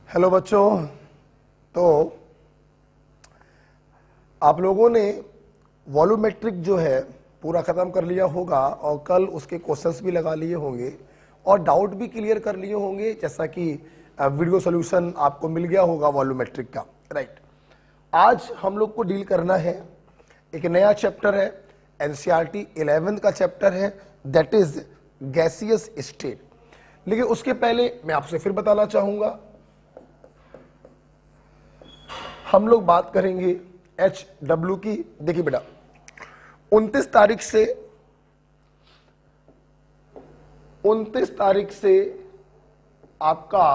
Hello बच्चों। तो आप लोगों ने वॉल्यूमेट्रिक जो है पूरा ख़त्म कर लिया होगा और कल उसके क्वेश्चंस भी लगा लिए होंगे और डाउट भी क्लियर कर लिए होंगे, जैसा कि वीडियो सॉल्यूशन आपको मिल गया होगा वॉल्यूमेट्रिक का। राइट, आज हम लोग को डील करना है, एक नया चैप्टर है, एनसीईआरटी 11th का चैप्टर है, दैट इज गैसियस स्टेट। लेकिन उसके पहले मैं आपसे फिर बताना चाहूंगा, हम लोग बात करेंगे HW की। देखिए बेटा, 29 तारीख से आपका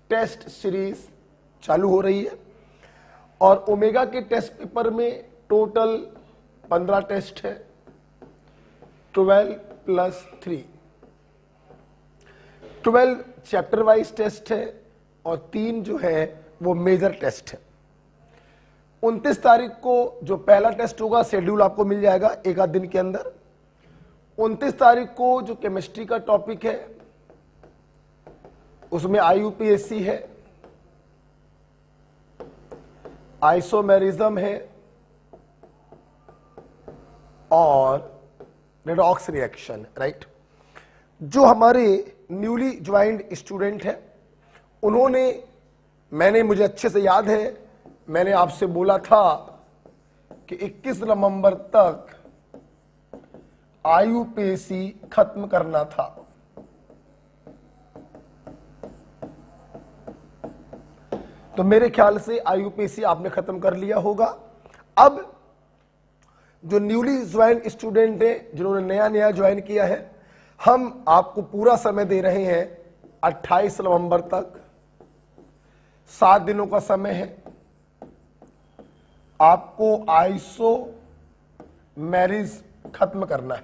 टेस्ट सीरीज चालू हो रही है और ओमेगा के टेस्ट पेपर में टोटल 15 टेस्ट है, 12 + 3, 12 चैप्टर वाइज टेस्ट है और 3 जो है वो मेजर टेस्ट है। 29 तारीख को जो पहला टेस्ट होगा, शेड्यूल आपको मिल जाएगा एक आध दिन के अंदर। 29 तारीख को जो केमिस्ट्री का टॉपिक है उसमें IUPAC है, आइसोमेरिज्म है और रेडॉक्स रिएक्शन। राइट, जो हमारे न्यूली ज्वाइंड स्टूडेंट हैं उन्होंने, मुझे अच्छे से याद है, मैंने आपसे बोला था कि 21 नवंबर तक IUPAC खत्म करना था। तो मेरे ख्याल से IUPAC आपने खत्म कर लिया होगा। अब जो न्यूली ज्वाइन स्टूडेंट है, जिन्होंने नया नया ज्वाइन किया है, हम आपको पूरा समय दे रहे हैं 28 नवंबर तक, 7 दिनों का समय है। आपको आइसोमेरिज खत्म करना है,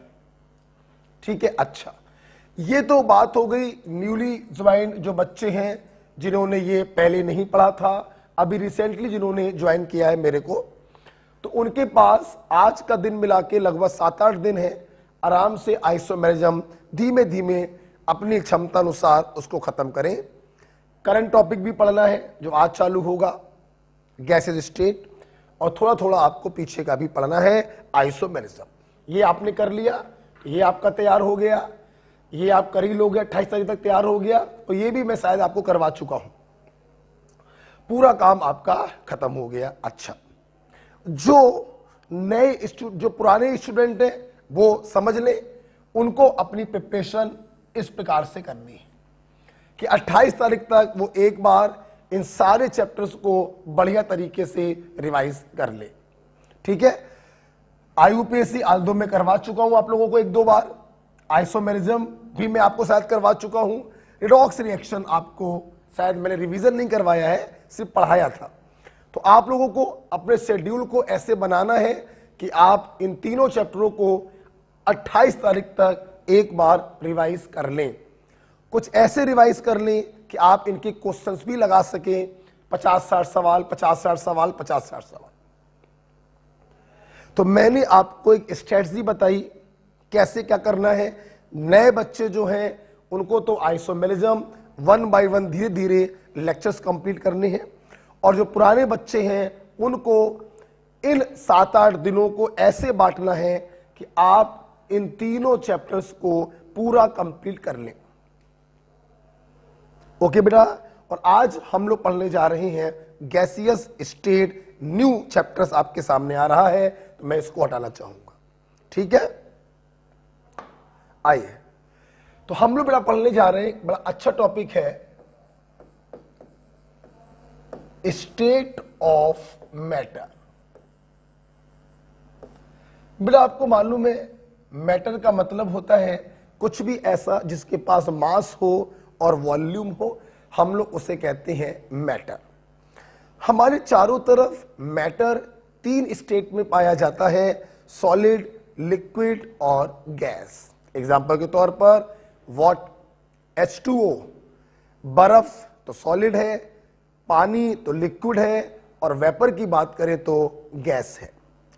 ठीक है। अच्छा, ये तो बात हो गई न्यूली ज्वाइन जो बच्चे हैं जिन्होंने ये पहले नहीं पढ़ा था, अभी रिसेंटली जिन्होंने ज्वाइन किया है मेरे को, तो उनके पास आज का दिन मिला के लगभग 7-8 दिन है। आराम से आइसोमेरिज्म धीमे धीमे अपनी क्षमता अनुसार उसको खत्म करें। करंट टॉपिक भी पढ़ना है जो आज चालू होगा, गैसेस स्टेट, और थोड़ा थोड़ा आपको पीछे का भी पढ़ना है, आइसोमेरिज्म। ये आपने कर लिया, ये आपका तैयार हो गया, ये आप कर ही लोगे, 28 तारीख तक तैयार हो गया। तो ये भी मैं शायद आपको करवा चुका हूं, पूरा काम आपका खत्म हो गया। अच्छा, जो जो पुराने स्टूडेंट हैं वो समझ लें, उनको अपनी प्रिपरेशन इस प्रकार से करनी है कि 28 तारीख तक वो एक बार इन सारे चैप्टर्स को बढ़िया तरीके से रिवाइज कर ले, ठीक है। IUPAC आल्दो में करवा चुका हूं आप लोगों को 1-2 बार, आइसोमेरिज्म भी मैं आपको शायद करवा चुका हूं, रेडॉक्स रिएक्शन आपको शायद मैंने रिवीजन नहीं करवाया है, सिर्फ पढ़ाया था। तो आप लोगों को अपने शेड्यूल को ऐसे बनाना है कि आप इन तीनों चैप्टरों को 28 तारीख तक एक बार रिवाइज कर लें। कुछ ऐसे रिवाइज कर लें कि आप इनके क्वेश्चंस भी लगा सकें, 50-60 सवाल, 50-60 सवाल, 50-60 सवाल। तो मैंने आपको एक स्ट्रेटजी बताई कैसे क्या करना है। नए बच्चे जो हैं उनको तो आइसोमेरिज्म 1 by 1 धीरे धीरे लेक्चर्स कंप्लीट करने हैं, और जो पुराने बच्चे हैं उनको इन 7-8 दिनों को ऐसे बांटना है कि आप इन तीनों चैप्टर्स को पूरा कंप्लीट कर लें। ओके बेटा, और आज हम लोग पढ़ने जा रहे हैं गैसियस स्टेट, न्यू चैप्टर्स आपके सामने आ रहा है, तो मैं इसको हटाना चाहूंगा, ठीक है। आइए, तो हम लोग बेटा पढ़ने जा रहे हैं, बड़ा अच्छा टॉपिक है, स्टेट ऑफ मैटर। बेटा आपको मालूम है, मैटर का मतलब होता है कुछ भी ऐसा जिसके पास मास हो और वॉल्यूम हो, हम लोग उसे कहते हैं मैटर। हमारे चारों तरफ मैटर 3 स्टेट में पाया जाता है, सॉलिड, लिक्विड और गैस। एग्जांपल के तौर पर H2O, बर्फ तो सॉलिड है, पानी तो लिक्विड है, और वेपर की बात करें तो गैस है।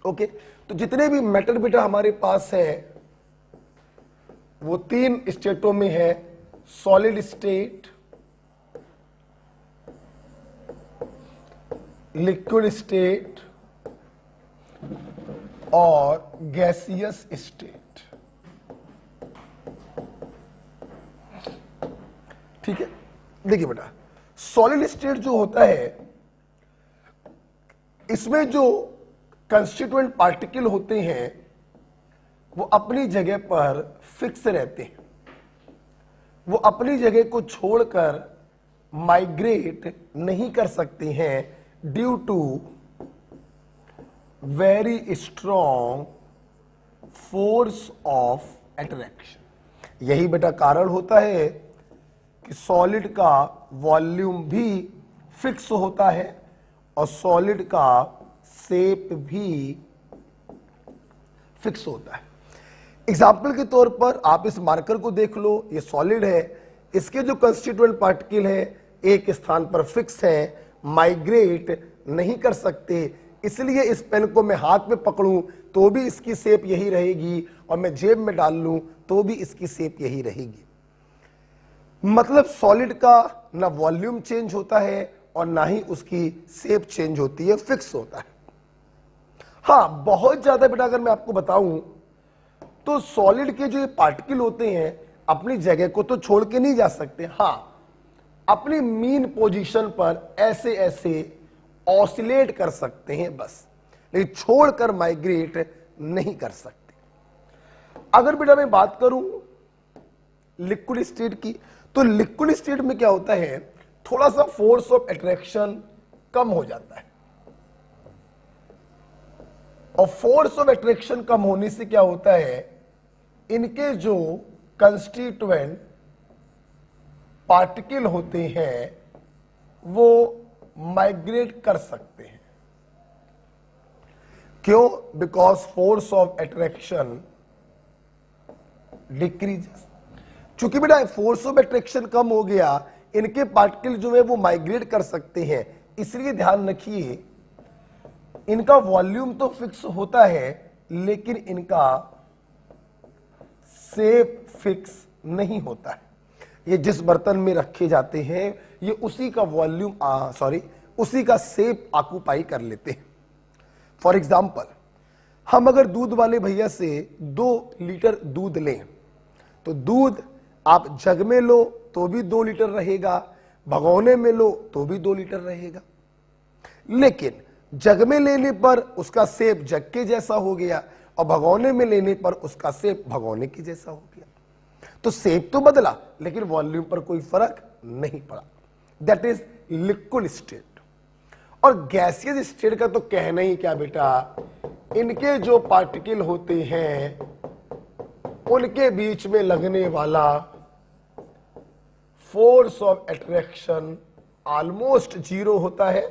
ओके, तो जितने भी मैटर बेटा हमारे पास है वो 3 स्टेटों में है, सॉलिड स्टेट, लिक्विड स्टेट और गैसियस स्टेट। ठीक है, देखिए बेटा, सॉलिड स्टेट जो होता है इसमें जो कंस्टिट्यूएंट पार्टिकल होते हैं वो अपनी जगह पर फिक्स रहते हैं, वो अपनी जगह को छोड़कर माइग्रेट नहीं कर सकते हैं due to very strong force of attraction. यही बेटा कारण होता है कि सॉलिड का वॉल्यूम भी फिक्स होता है और सॉलिड का शेप भी फिक्स होता है। एग्जाम्पल के तौर पर आप इस मार्कर को देख लो, ये सॉलिड है, इसके जो कंस्टिट्यूएंट पार्टिकल है एक स्थान पर फिक्स है, माइग्रेट नहीं कर सकते, इसलिए इस पेन को मैं हाथ में पकड़ूं तो भी इसकी शेप यही रहेगी और मैं जेब में डाल लूं तो भी इसकी शेप यही रहेगी। मतलब सॉलिड का ना वॉल्यूम चेंज होता है और ना ही उसकी शेप चेंज होती है, फिक्स होता है। हाँ, बहुत ज्यादा बेटा अगर मैं आपको बताऊं तो सॉलिड के जो ये पार्टिकल होते हैं अपनी जगह को तो छोड़ के नहीं जा सकते, हाँ अपनी मीन पोजीशन पर ऐसे ऐसे ऑसिलेट कर सकते हैं बस, लेकिन छोड़कर माइग्रेट नहीं कर सकते। अगर बेटा मैं बात करूं लिक्विड स्टेट की, तो लिक्विड स्टेट में क्या होता है, थोड़ा सा फोर्स ऑफ अट्रैक्शन कम हो जाता है और फोर्स ऑफ अट्रैक्शन कम होने से क्या होता है, इनके जो कंस्टिट्यूएंट पार्टिकल होते हैं वो माइग्रेट कर सकते हैं। क्यों? Because force of attraction decreases. चूंकि बेटा फोर्स ऑफ अट्रैक्शन कम हो गया, इनके पार्टिकल जो है वो माइग्रेट कर सकते हैं, इसलिए ध्यान रखिए इनका वॉल्यूम तो फिक्स होता है लेकिन इनका शेप फिक्स नहीं होता है। ये जिस बर्तन में रखे जाते हैं ये उसी का वॉल्यूम उसी का शेप ऑक्यूपाई कर लेते हैं। फॉर एग्जाम्पल, हम अगर दूध वाले भैया से 2 लीटर दूध लें तो दूध आप जग में लो तो भी 2 लीटर रहेगा, भगोने में लो तो भी 2 लीटर रहेगा, लेकिन जग में लेने पर उसका शेप जग के जैसा हो गया और भगोने में लेने पर उसका शेप भगोने के जैसा हो गया। तो शेप तो बदला लेकिन वॉल्यूम पर कोई फर्क नहीं पड़ा। That is liquid state. और गैसियस स्टेट का तो कहना ही क्या बेटा, इनके जो पार्टिकल होते हैं उनके बीच में लगने वाला फोर्स ऑफ अट्रैक्शन ऑलमोस्ट 0 होता है,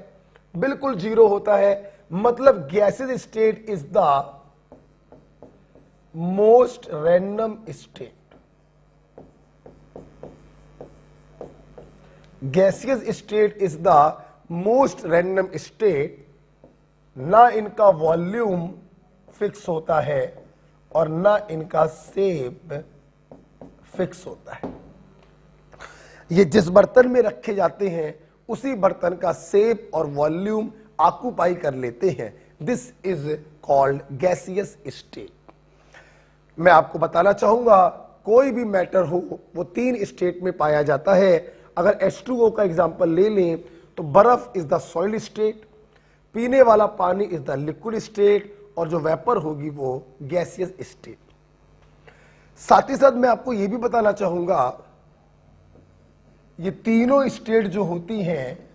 बिल्कुल 0 होता है। मतलब gaseous state is the most random state. Gaseous state is the most random state. ना इनका वॉल्यूम फिक्स होता है और ना इनका शेप फिक्स होता है। ये जिस बर्तन में रखे जाते हैं उसी बर्तन का शेप और वॉल्यूम ऑक्यूपाई कर लेते हैं। This is called gaseous state. मैं आपको बताना चाहूंगा कोई भी मैटर हो वो 3 स्टेट में पाया जाता है। अगर H2O का एग्जांपल ले लें तो बर्फ इज द सॉलिड स्टेट, पीने वाला पानी इज द लिक्विड स्टेट और जो वेपर होगी वो गैसियस स्टेट। साथ ही साथ मैं आपको यह भी बताना चाहूंगा ये तीनों स्टेट जो होती हैं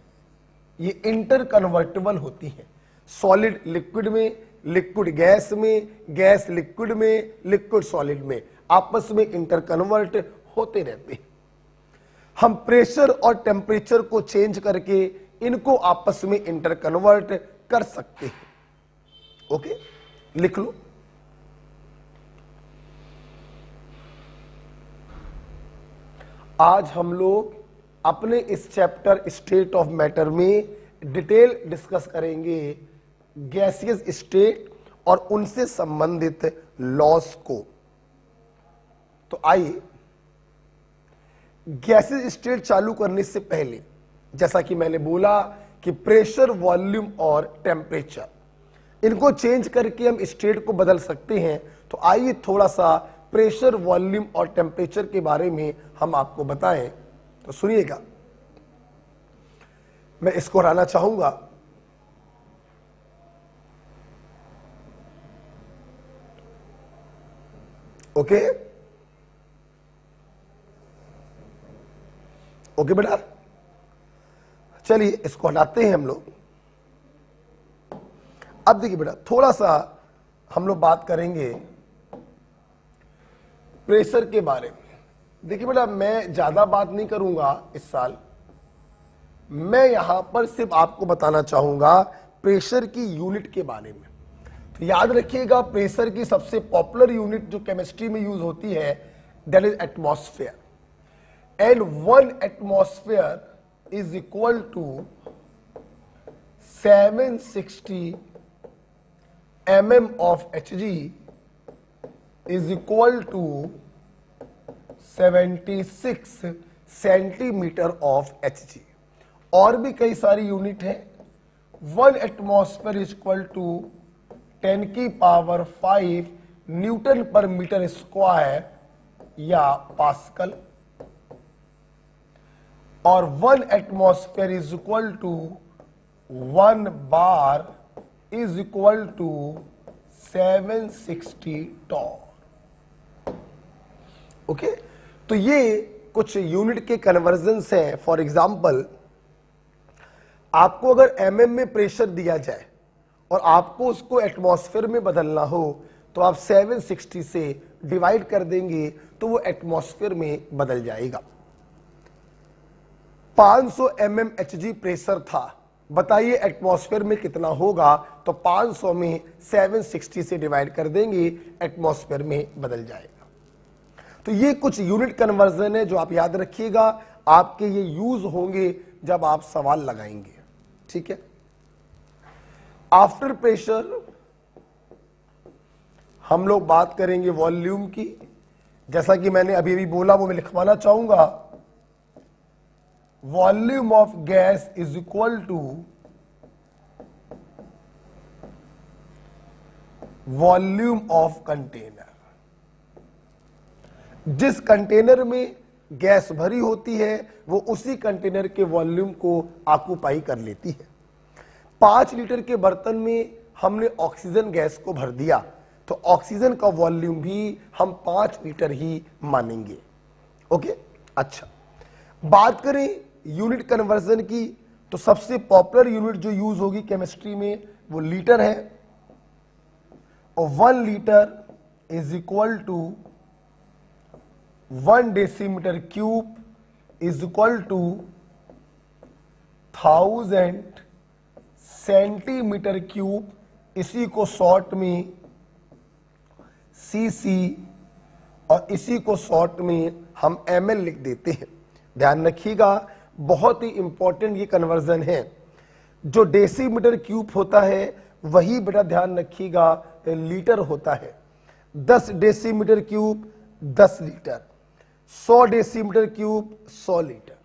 ये इंटर कन्वर्टेबल होती हैं। सॉलिड लिक्विड में, लिक्विड गैस में, गैस लिक्विड में, लिक्विड सॉलिड में आपस में इंटर कन्वर्ट होते रहते हैं। हम प्रेशर और टेम्परेचर को चेंज करके इनको आपस में इंटर कन्वर्ट कर सकते हैं। ओके, लिख लो। आज हम लोग अपने इस चैप्टर स्टेट ऑफ मैटर में डिटेल डिस्कस करेंगे गैसियस स्टेट और उनसे संबंधित लॉस को। तो आइए, गैसियस स्टेट चालू करने से पहले जैसा कि मैंने बोला कि प्रेशर, वॉल्यूम और टेम्परेचर, इनको चेंज करके हम स्टेट को बदल सकते हैं। तो आइए थोड़ा सा प्रेशर, वॉल्यूम और टेम्परेचर के बारे में हम आपको बताएं। तो सुनिएगा, मैं इसको हटाना चाहूंगा। ओके ओके बेटा, चलिए इसको हटाते हैं हम लोग। अब देखिए बेटा, थोड़ा सा हम लोग बात करेंगे प्रेशर के बारे में। देखिए बेटा, मैं ज्यादा बात नहीं करूंगा इस साल, मैं यहां पर सिर्फ आपको बताना चाहूंगा प्रेशर की यूनिट के बारे में। तो याद रखिएगा, प्रेशर की सबसे पॉपुलर यूनिट जो केमिस्ट्री में यूज होती है, that is atmosphere. And 1 atmosphere is equal to 760 mm of Hg is equal to 76 centimetre of Hg। और भी कई सारी यूनिट है। 1 एटमॉस्फेयर इज इक्वल टू 10 की पावर 5 न्यूटन पर मीटर स्क्वायर या पास्कल, और 1 atmosphere is equal to 1 bar is equal to 760 torr. Okay, तो ये कुछ यूनिट के कन्वर्जन्स हैं। फॉर एग्जांपल, आपको अगर एमएम में प्रेशर दिया जाए और आपको उसको एटमॉस्फेयर में बदलना हो, तो आप 760 से डिवाइड कर देंगे तो वो एटमॉस्फेयर में बदल जाएगा। 500 mm Hg प्रेशर था, बताइए एटमॉस्फेयर में कितना होगा। तो 500 में 760 से डिवाइड कर देंगे, एटमॉस्फेयर में बदल जाएगा। तो ये कुछ यूनिट कन्वर्जन है जो आप याद रखिएगा, आपके ये यूज होंगे जब आप सवाल लगाएंगे। ठीक है, आफ्टर प्रेशर हम लोग बात करेंगे वॉल्यूम की। जैसा कि मैंने अभी भी बोला, वो मैं लिखवाना चाहूंगा, volume of gas is equal to volume of container. जिस कंटेनर में गैस भरी होती है वो उसी कंटेनर के वॉल्यूम को ऑक्यूपाई कर लेती है। 5 लीटर के बर्तन में हमने ऑक्सीजन गैस को भर दिया, तो ऑक्सीजन का वॉल्यूम भी हम 5 लीटर ही मानेंगे। ओके, अच्छा, बात करें यूनिट कन्वर्जन की, तो सबसे पॉपुलर यूनिट जो यूज होगी केमिस्ट्री में वो लीटर है। और 1 litre is equal to 1 decimetre cube is equal to 1000 centimetre cube. इसी को शॉर्ट में सीसी और इसी को शॉर्ट में हम ml लिख देते हैं। ध्यान रखिएगा, बहुत ही इंपॉर्टेंट ये कन्वर्जन है। जो डेसीमीटर क्यूब होता है वही बेटा ध्यान रखिएगा लीटर होता है। 10 decimetre cube 10 litre, 100 decimetre cube 100 litre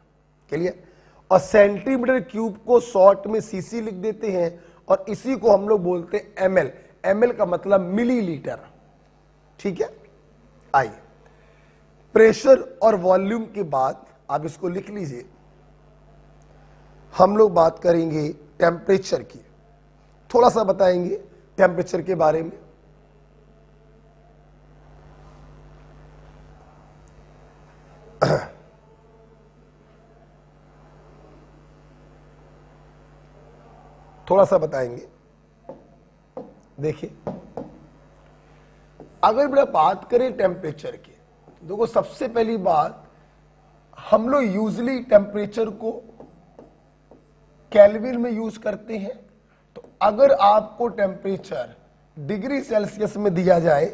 के लिए। और सेंटीमीटर क्यूब को शॉर्ट में सीसी लिख देते हैं और इसी को हम लोग बोलते हैं ml। ml का मतलब मिलीलीटर। ठीक है, आइए प्रेशर और वॉल्यूम के बाद आप इसको लिख लीजिए, हम लोग बात करेंगे टेम्परेचर की। थोड़ा सा बताएंगे टेम्परेचर के बारे में। थोड़ा सा बताएंगे। देखिए, अगर बेटा बात करें टेम्परेचर की, देखो सबसे पहली बात, हम लोग यूजली टेम्परेचर को केल्विन में यूज करते हैं। तो अगर आपको टेम्परेचर डिग्री सेल्सियस में दिया जाए,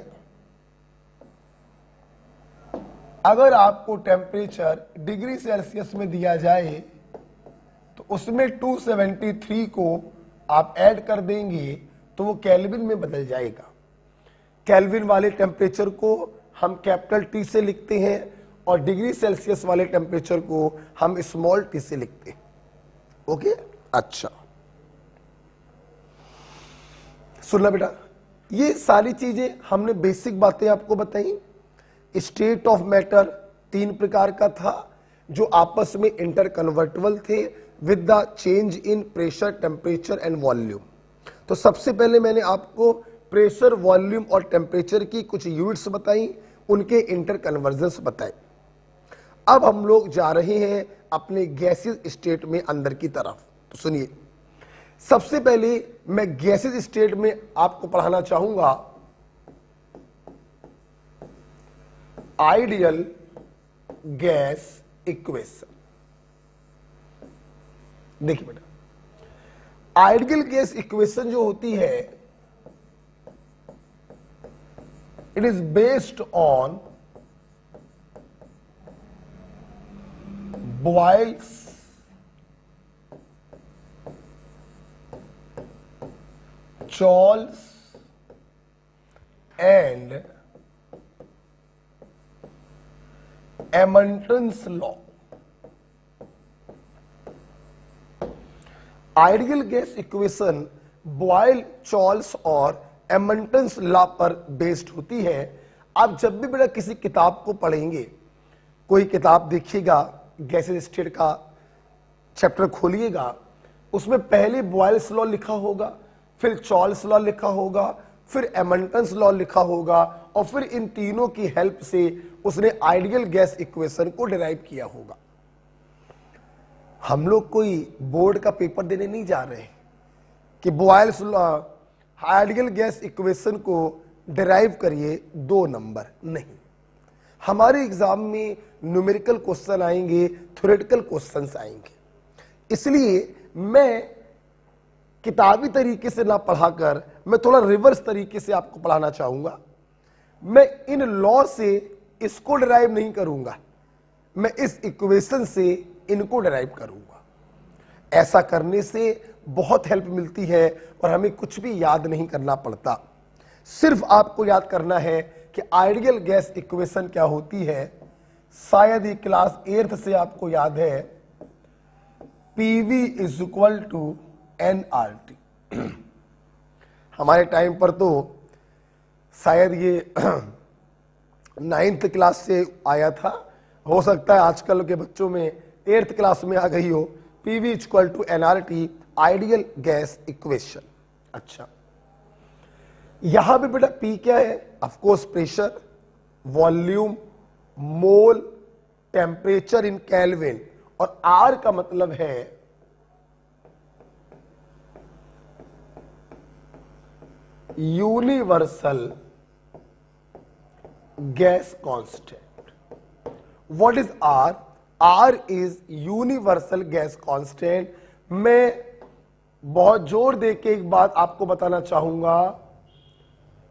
अगर आपको टेम्परेचर डिग्री सेल्सियस में दिया जाए तो उसमें 273 को आप ऐड कर देंगे तो वो केल्विन में बदल जाएगा। केल्विन वाले टेम्परेचर को हम कैपिटल T से लिखते हैं और डिग्री सेल्सियस वाले टेम्परेचर को हम स्मॉल t से लिखते हैं। ओके, अच्छा, सुनना बेटा, ये सारी चीजें हमने बेसिक बातें आपको बताई। स्टेट ऑफ मैटर 3 प्रकार का था जो आपस में इंटर कन्वर्टेबल थे with the change in pressure, temperature and volume. तो सबसे पहले मैंने आपको प्रेशर, वॉल्यूम और टेम्परेचर की कुछ यूनिट्स बताई, उनके इंटर कन्वर्जन्स बताए। अब हम लोग जा रहे हैं अपने गैसेस स्टेट में अंदर की तरफ। तो सुनिए, सबसे पहले मैं गैसेस स्टेट में आपको पढ़ाना चाहूंगा आइडियल गैस इक्वेशन। देखिए बेटा, आइडियल गैस इक्वेशन जो होती है, it is based on Boyle's Chorl's and Edmonton's law। Ideal gas equation Boyle, Charles और एडमंटन्स लॉ पर बेस्ड होती है। आप जब भी बेटा किसी किताब को पढ़ेंगे, कोई किताब देखिएगा, गैसेस स्टेट का चैप्टर खोलिएगा, उसमें पहले बॉयल्स लॉ लिखा होगा, फिर चॉर्ल्स लॉ लिखा होगा, फिर एडमंटन्स लॉ लिखा होगा, और फिर इन तीनों की हेल्प से उसने आइडियल गैस इक्वेशन को डिराइव किया होगा। हम लोग कोई बोर्ड का पेपर देने नहीं जा रहे कि Boyle's law, ideal gas equation को डिराइव करिए 2 नंबर, नहीं। हमारे एग्जाम में न्यूमेरिकल क्वेश्चन आएंगे, थ्योरेटिकल क्वेश्चंस आएंगे। इसलिए मैं किताबी तरीके से ना पढ़ाकर मैं थोड़ा रिवर्स तरीके से आपको पढ़ाना चाहूंगा। मैं इन लॉ से इसको डिराइव नहीं करूंगा, मैं इस इक्वेशन से इनको डिराइव करूंगा। ऐसा करने से बहुत हेल्प मिलती है और हमें कुछ भी याद नहीं करना पड़ता। सिर्फ आपको याद करना है कि आइडियल गैस इक्वेशन क्या होती है। शायद ये क्लास 8th से आपको याद है, PV is equal to nRT। हमारे टाइम पर तो शायद ये 9th क्लास से आया था, हो सकता है आजकल के बच्चों में 8th क्लास में आ गई हो। PV is equal to nRT, ideal gas equation. अच्छा, यहां पे बेटा P क्या है? Of course pressure, volume, mole, temperature in Kelvin, और R का मतलब है universal gas constant. What is R? R is universal gas constant. मैं बहुत जोर दे के एक बात आपको बताना चाहूंगा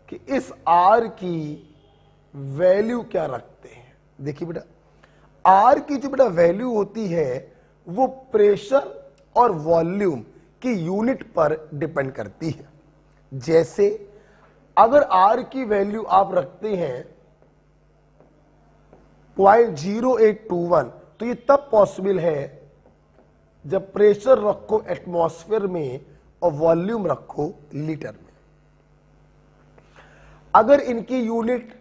कि इस R की वैल्यू क्या रखते हैं। देखिए बेटा, R की जो बेटा वैल्यू होती है वो प्रेशर और वॉल्यूम की यूनिट पर डिपेंड करती है। जैसे अगर R की वैल्यू आप रखते हैं 0.0821, तो ये तब पॉसिबल है जब प्रेशर रखो एटमॉस्फेयर में और वॉल्यूम रखो लीटर में। अगर इनकी यूनिट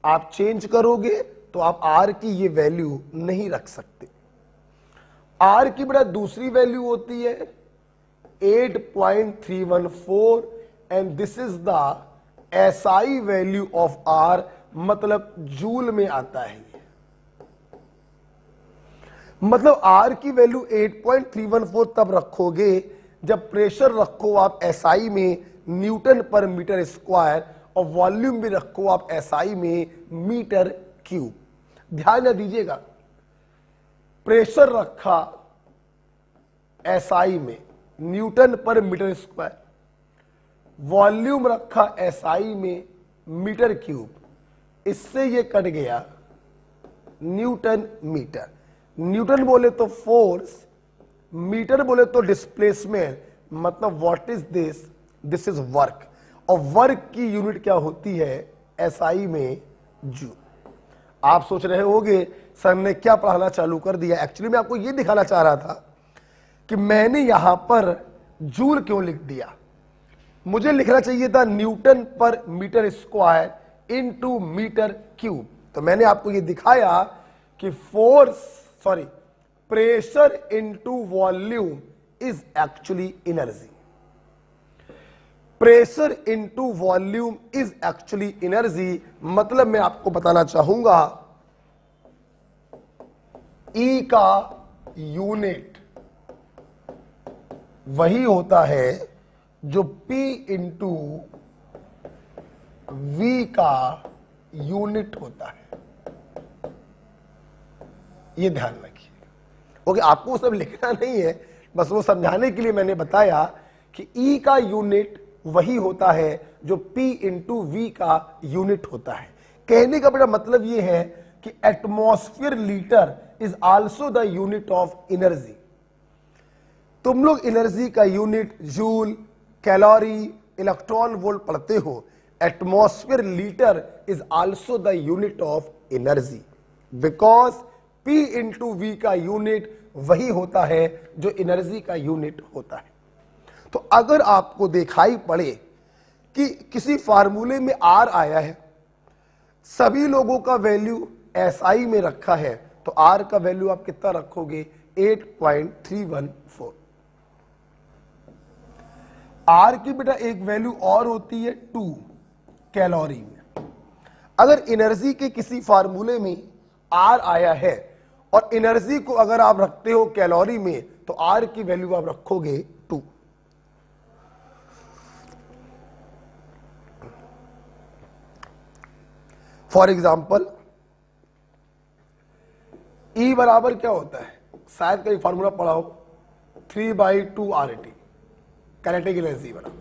आप चेंज करोगे तो आप R की ये वैल्यू नहीं रख सकते। R की बेटा दूसरी वैल्यू होती है 8.314 and this is the SI value of R, मतलब जूल में आता है। मतलब R की वैल्यू 8.314 तब रखोगे जब प्रेशर रखो आप SI में न्यूटन पर मीटर स्क्वायर और वॉल्यूम भी रखो आप SI में मीटर क्यूब। ध्यान न दीजिएगा, प्रेशर रखा SI में न्यूटन पर मीटर स्क्वायर, वॉल्यूम रखा SI में मीटर क्यूब, इससे ये कट गया न्यूटन मीटर। न्यूटन बोले तो फोर्स, मीटर बोले तो डिस्प्लेसमेंट, मतलब what is this? This is work, और वर्क की यूनिट क्या होती है? SI में जूल। आप सोच रहे होंगे सर ने क्या पढ़ाना चालू कर दिया। एक्चुअली मैं आपको ये दिखाना चाह रहा था कि मैंने यहां पर जूल क्यों लिख दिया। मुझे लिखना चाहिए था न्यूटन पर metre square into metre cube. तो मैंने आपको ये दिखाया कि pressure into volume is actually energy. Pressure into volume is actually energy, मतलब मैं आपको बताना चाहूंगा ई का यूनिट वही होता है जो P इंटू V का यूनिट होता है। ये ध्यान रखिए। ओके, आपको सब लिखना नहीं है, बस वो समझाने के लिए मैंने बताया कि E का यूनिट वही होता है जो P इंटू V का यूनिट होता है। कहने का बड़ा मतलब ये है कि atmosphere litre is also the unit of energy. तुम लोग एनर्जी का unit joule, calorie, electron volt पढ़ते हो। Atmosphere litre is also the unit of energy because P into V का यूनिट वही होता है जो एनर्जी का यूनिट होता है। तो अगर आपको दिखाई पड़े कि किसी फार्मूले में R आया है, सभी लोगों का वैल्यू SI में रखा है, तो R का वैल्यू आप कितना रखोगे? 8.314। R की बेटा एक वैल्यू और होती है 2 कैलोरी में। अगर एनर्जी के किसी फार्मूले में R आया है और एनर्जी को अगर आप रखते हो कैलोरी में, तो R की वैल्यू आप रखोगे 2। फॉर एग्जाम्पल E बराबर क्या होता है? शायद कहीं फार्मूला पढ़ा हो, 3/2 RT काइनेटिक एनर्जी बराबर।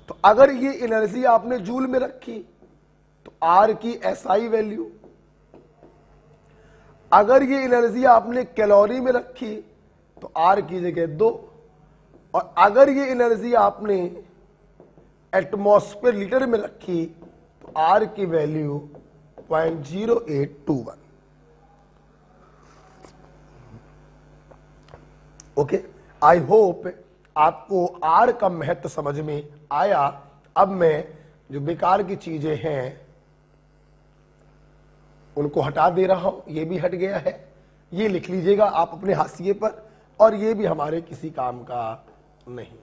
तो अगर ये एनर्जी आपने जूल में रखी तो R की SI वैल्यू, अगर ये एनर्जी आपने कैलोरी में रखी तो R की जगह 2, और अगर ये एनर्जी आपने एटमॉस्फेयर लीटर में रखी तो R की वैल्यू 0.0821। ओके, आई होप आपको R का महत्व समझ में आया। अब मैं जो बेकार की चीजें हैं उनको हटा दे रहा हूं। ये भी हट गया है, ये लिख लीजिएगा आप अपने हाशिए पर, और ये भी हमारे किसी काम का नहीं।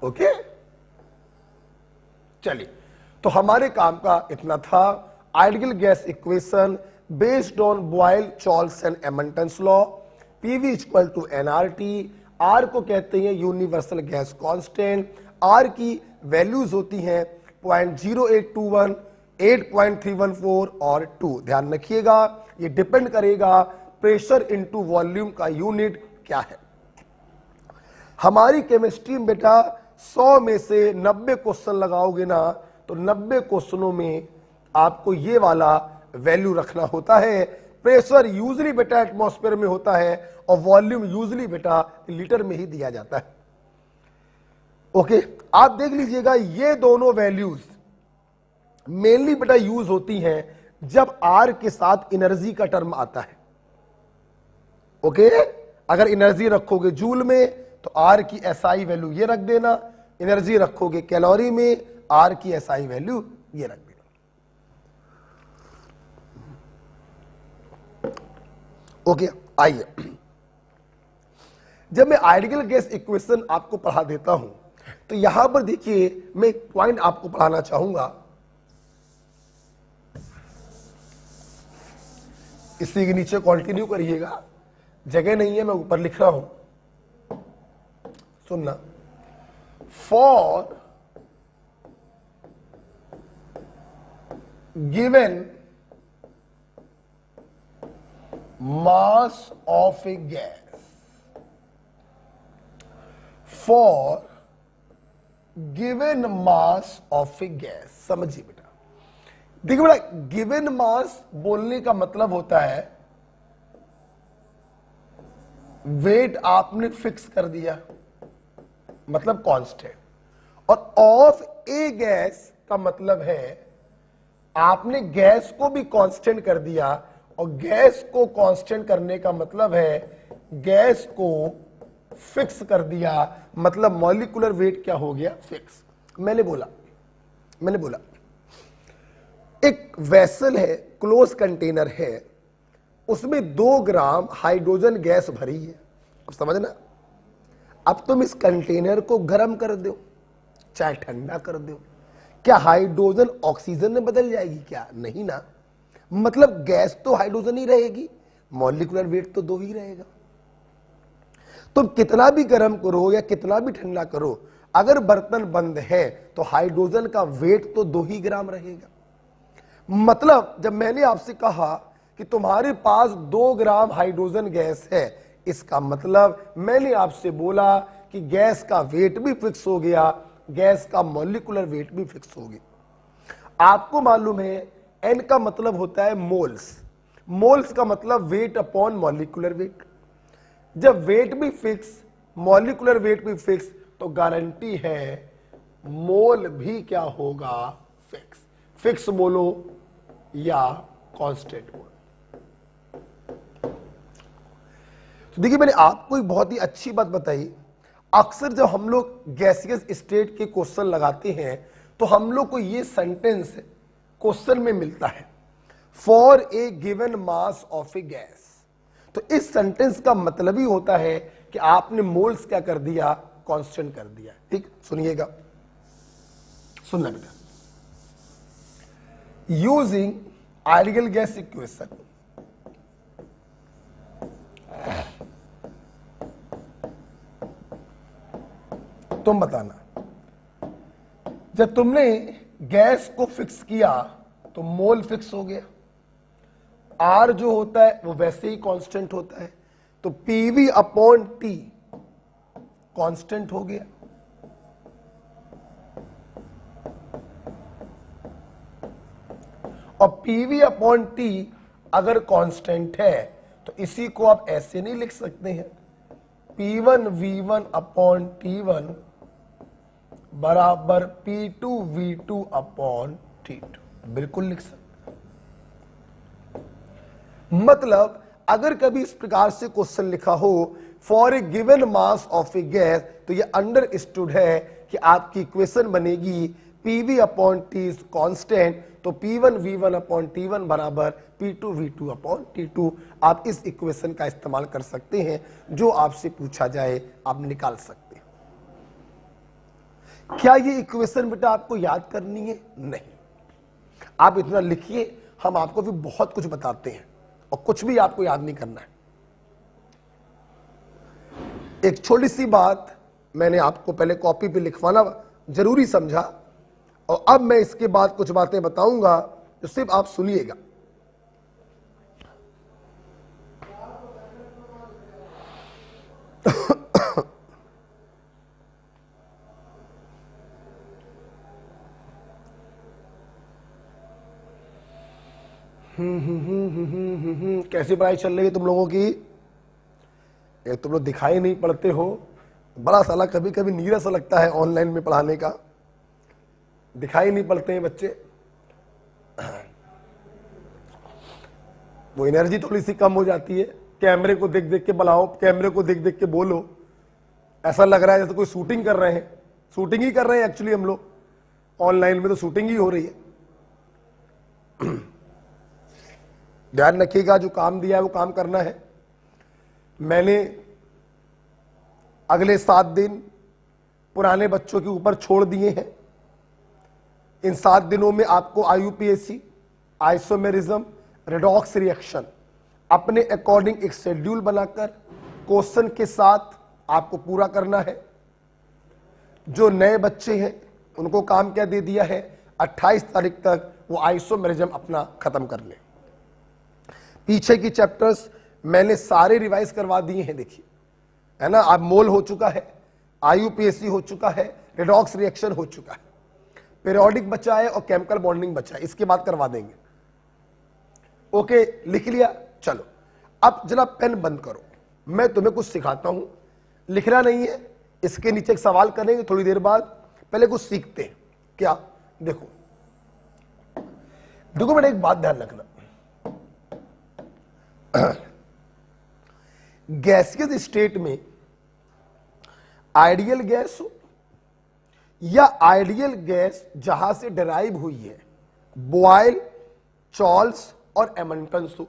ओके, चलिए, तो हमारे काम का इतना था। Ideal gas equation based on Boyle, Charles and Amontons law. PV equal to NRT. R को कहते हैं यूनिवर्सल गैस कांस्टेंट। आर की वैल्यूज होती हैं 0.0821, 8.314 और 2। ध्यान रखिएगा, ये डिपेंड करेगा प्रेशर इनटू वॉल्यूम का यूनिट क्या है। हमारी केमिस्ट्री में बेटा 100 में से 90 क्वेश्चन लगाओगे ना, तो 90 क्वेश्चनों में आपको ये वाला वैल्यू रखना होता है। प्रेशर यूजली बेटा एटमॉस्फेयर में होता है और वॉल्यूम यूजली बेटा लीटर में ही दिया जाता है। ओके, आप देख लीजिएगा, ये दोनों वैल्यूज मेनली बेटा यूज होती हैं जब आर के साथ एनर्जी का टर्म आता है। ओके, अगर एनर्जी रखोगे जूल में तो आर की एसआई वैल्यू ये रख देना, एनर्जी रखोगे कैलोरी में आर की एसआई वैल्यू ये रख देना। ओके, आइए, जब मैं आइडियल गैस इक्वेशन आपको पढ़ा देता हूं तो यहां पर देखिए, मैं एक पॉइंट आपको पढ़ाना चाहूंगा। इसी के नीचे कंटिन्यू करिएगा, जगह नहीं है, मैं ऊपर लिख रहा हूं, सुनना। For given mass of a gas, for given mass of a gas। समझिए बेटा, देखिए बेटा, गिवन मास बोलने का मतलब होता है वेट आपने फिक्स कर दिया, मतलब कांस्टेंट, और ऑफ ए गैस का मतलब है आपने गैस को भी कांस्टेंट कर दिया और गैस को कांस्टेंट करने का मतलब है गैस को फिक्स कर दिया, मतलब मॉलिक्यूलर वेट क्या हो गया, फिक्स। मैंने बोला एक वेसल है, क्लोज कंटेनर है, उसमें 2 ग्राम हाइड्रोजन गैस भरी है। अब समझना, अब तुम इस कंटेनर को गर्म कर दो चाहे ठंडा कर दो, क्या हाइड्रोजन ऑक्सीजन में बदल जाएगी क्या? नहीं ना, मतलब गैस तो हाइड्रोजन ही रहेगी, मॉलिक्यूलर वेट तो 2 ही रहेगा। तुम कितना भी गर्म करो या कितना भी ठंडा करो, अगर बर्तन बंद है तो हाइड्रोजन का वेट तो 2 ही ग्राम रहेगा। मतलब जब मैंने आपसे कहा कि तुम्हारे पास 2 ग्राम हाइड्रोजन गैस है, इसका मतलब मैंने आपसे बोला कि गैस का वेट भी फिक्स हो गया, गैस का मॉलिक्यूलर वेट भी फिक्स हो गया। आपको मालूम है एन का मतलब होता है मोल्स, मोल्स का मतलब वेट अपॉन मॉलिक्यूलर वेट। जब वेट भी फिक्स, मॉलिक्यूलर वेट भी फिक्स, तो गारंटी है मोल भी क्या होगा, फिक्स। फिक्स बोलो या कांस्टेंट बोलो। तो देखिए, मैंने आपको एक बहुत ही अच्छी बात बताई। अक्सर जब हम लोग गैसियस स्टेट के क्वेश्चन लगाते हैं तो हम लोग को ये सेंटेंस क्वेश्चन में मिलता है, for a given mass of a gas. तो इस सेंटेंस का मतलब ही होता है कि आपने मोल्स क्या कर दिया, कांस्टेंट कर दिया। ठीक, सुनिएगा, सुनना बेटा। यूजिंग आइडियल गैस इक्वेशन, तुम बताना, जब तुमने गैस को फिक्स किया तो मोल फिक्स हो गया, आर जो होता है वो वैसे ही कांस्टेंट होता है, तो पीवी अपॉन टी कांस्टेंट हो गया। और पीवी अपॉन टी अगर कांस्टेंट है तो इसी को आप ऐसे नहीं लिख सकते हैं, P1 V1 अपॉन T1 बराबर P2 V2 अपॉन T2, बिल्कुल लिख सकते। मतलब अगर कभी इस प्रकार से क्वेश्चन लिखा हो for a given mass of a gas, तो ये अंडरस्टूड है कि आपकी इक्वेशन बनेगी PV upon T is constant, तो P1 V1 अपॉन T1 बराबर P2 V2 अपॉन T2। आप इस इक्वेशन का इस्तेमाल कर सकते हैं, जो आपसे पूछा जाए आप निकाल सकते हैं। क्या ये इक्वेशन बेटा आपको याद करनी है? नहीं, आप इतना लिखिए, हम आपको भी बहुत कुछ बताते हैं और कुछ भी आपको याद नहीं करना है। एक छोटी सी बात मैंने आपको पहले कॉपी पे लिखवाना जरूरी समझा, और अब मैं इसके बाद कुछ बातें बताऊंगा जो सिर्फ आप सुनिएगा। कैसी पढ़ाई चल रही है तुम लोगों की? तुम लोग दिखाई नहीं पड़ते हो, बड़ा साला कभी कभी नीरस लगता है ऑनलाइन में पढ़ाने का, दिखाई नहीं पड़ते हैं बच्चे, वो एनर्जी थोड़ी सी कम हो जाती है। कैमरे को देख देख के बुलाओ, कैमरे को देख देख के बोलो, ऐसा लग रहा है जैसे कोई शूटिंग कर रहे हैं। शूटिंग ही कर रहे हैं एक्चुअली हम लोग, ऑनलाइन में तो शूटिंग ही हो रही है। ध्यान रखिएगा, जो काम दिया है वो काम करना है। मैंने अगले 7 दिन पुराने बच्चों के ऊपर छोड़ दिए हैं। इन 7 दिनों में आपको आईयूपीएसी, आइसोमेरिज्म, रेडॉक्स रिएक्शन अपने अकॉर्डिंग एक शेड्यूल बनाकर क्वेश्चन के साथ आपको पूरा करना है। जो नए बच्चे हैं उनको काम क्या दे दिया है, 28 तारीख तक वो आइसोमेरिज्म अपना खत्म कर लें। पीछे की चैप्टर्स मैंने सारे रिवाइज करवा दिए हैं, देखिए, है ना। अब मोल हो चुका है, आईयूपीएसी हो चुका है, रेडॉक्स रिएक्शन हो चुका है, पीरियोडिक बचा है और केमिकल बॉन्डिंग बचा है, इसके बाद करवा देंगे। ओके, लिख लिया? चलो अब जरा पेन बंद करो, मैं तुम्हें कुछ सिखाता हूं। लिखना नहीं है, इसके नीचे एक सवाल करेंगे थोड़ी देर बाद, पहले कुछ सीखते हैं। क्या? देखो देखो बेटा, एक बात ध्यान रखना, गैसियस स्टेट में आइडियल गैस हो या आइडियल गैस जहां से डिराइव हुई है, बॉयल, चॉल्स और एमंटन्स हो,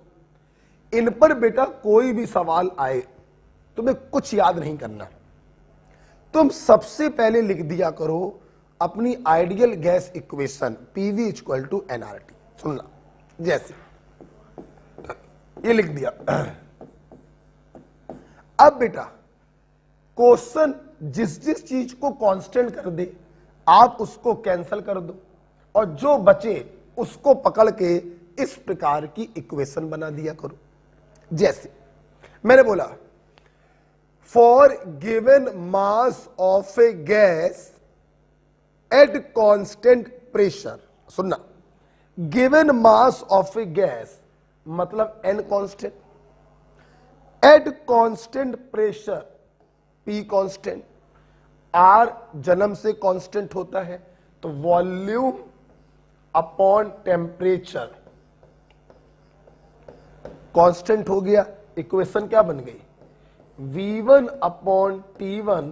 इन पर बेटा कोई भी सवाल आए तुम्हें कुछ याद नहीं करना। तुम सबसे पहले लिख दिया करो अपनी ideal gas equation PV equal to nRT। सुनना, जैसे ये लिख दिया। अब बेटा क्वेश्चन जिस जिस चीज को कांस्टेंट कर दे आप उसको कैंसिल कर दो और जो बचे उसको पकड़ के इस प्रकार की इक्वेशन बना दिया करो। जैसे मैंने बोला for given mass of a gas at constant pressure, सुनना, given mass of a gas मतलब n constant, at constant pressure P constant, R जन्म से कांस्टेंट होता है तो वॉल्यूम अपॉन टेम्परेचर कांस्टेंट हो गया। इक्वेशन क्या बन गई? V1 अपॉन T1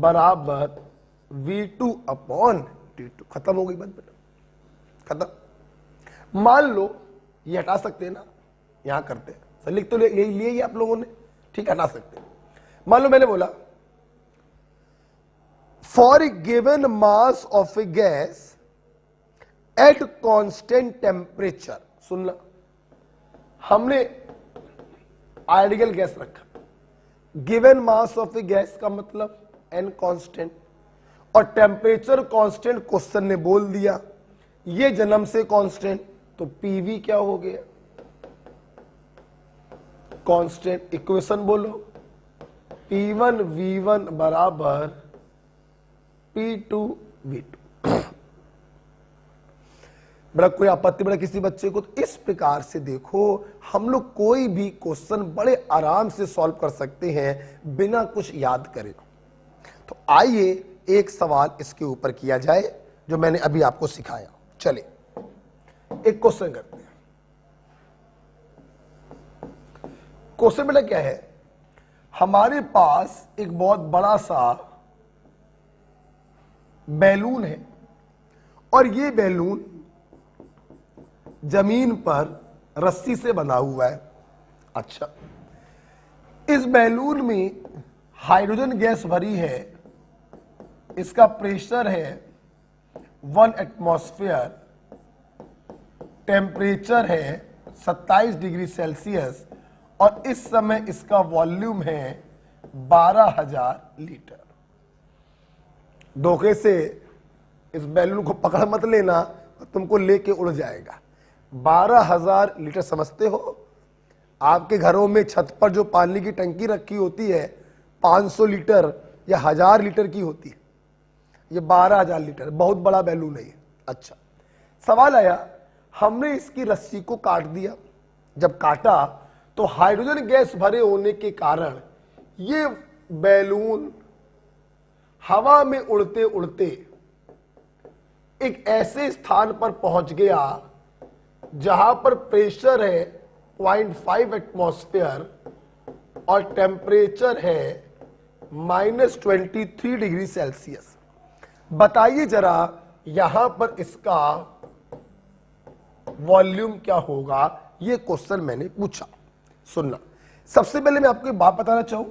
बराबर V2 अपॉन T2। खत्म हो गई बात बेटा, खत्म। मान लो ये हटा सकते हैं ना, यहां करते हैं, सर लिख तो यही लिए आप लोगों ने, ठीक, हटा सकते हैं। मान लो मैंने बोला for a given mass of a gas at constant temperature, सुनना, हमने आइडियल गैस रखा, given mass of a gas का मतलब n कांस्टेंट और टेम्परेचर कांस्टेंट क्वेश्चन ने बोल दिया, ये जन्म से कांस्टेंट, तो PV क्या हो गया? कांस्टेंट। इक्वेशन बोलो, P1 V1 बराबर P2 V2। बड़ा कोई आपत्ति बड़ा किसी बच्चे को? तो इस प्रकार से देखो हम लोग कोई भी क्वेश्चन बड़े आराम से सॉल्व कर सकते हैं बिना कुछ याद करे। तो आइए एक सवाल इसके ऊपर किया जाए जो मैंने अभी आपको सिखाया। चले एक क्वेश्चन करते हैं। क्वेश्चन बेटा क्या है, हमारे पास एक बहुत बड़ा सा बैलून है और ये बैलून जमीन पर रस्सी से बंधा हुआ है। अच्छा, इस बैलून में हाइड्रोजन गैस भरी है, इसका प्रेशर है 1 एटमॉस्फेयर, टेम्परेचर है 27 डिग्री सेल्सियस और इस समय इसका वॉल्यूम है 12,000 लीटर। धोखे से इस बैलून को पकड़ मत लेना, तुमको लेके उड़ जाएगा। 12,000 लीटर समझते हो? आपके घरों में छत पर जो पानी की टंकी रखी होती है 500 लीटर या 1000 लीटर की होती है, ये 12,000 लीटर, बहुत बड़ा बैलून है ये। अच्छा, सवाल आया, हमने इसकी रस्सी को काट दिया, जब काटा तो हाइड्रोजन गैस भरे होने के कारण ये बैलून हवा में उड़ते उड़ते एक ऐसे स्थान पर पहुंच गया जहां पर प्रेशर है 0.5 एटमॉस्फेयर और टेम्परेचर है -23 डिग्री सेल्सियस। बताइए जरा यहां पर इसका वॉल्यूम क्या होगा? ये क्वेश्चन मैंने पूछा। सुनना, सबसे पहले मैं आपको एक बात बताना चाहूं,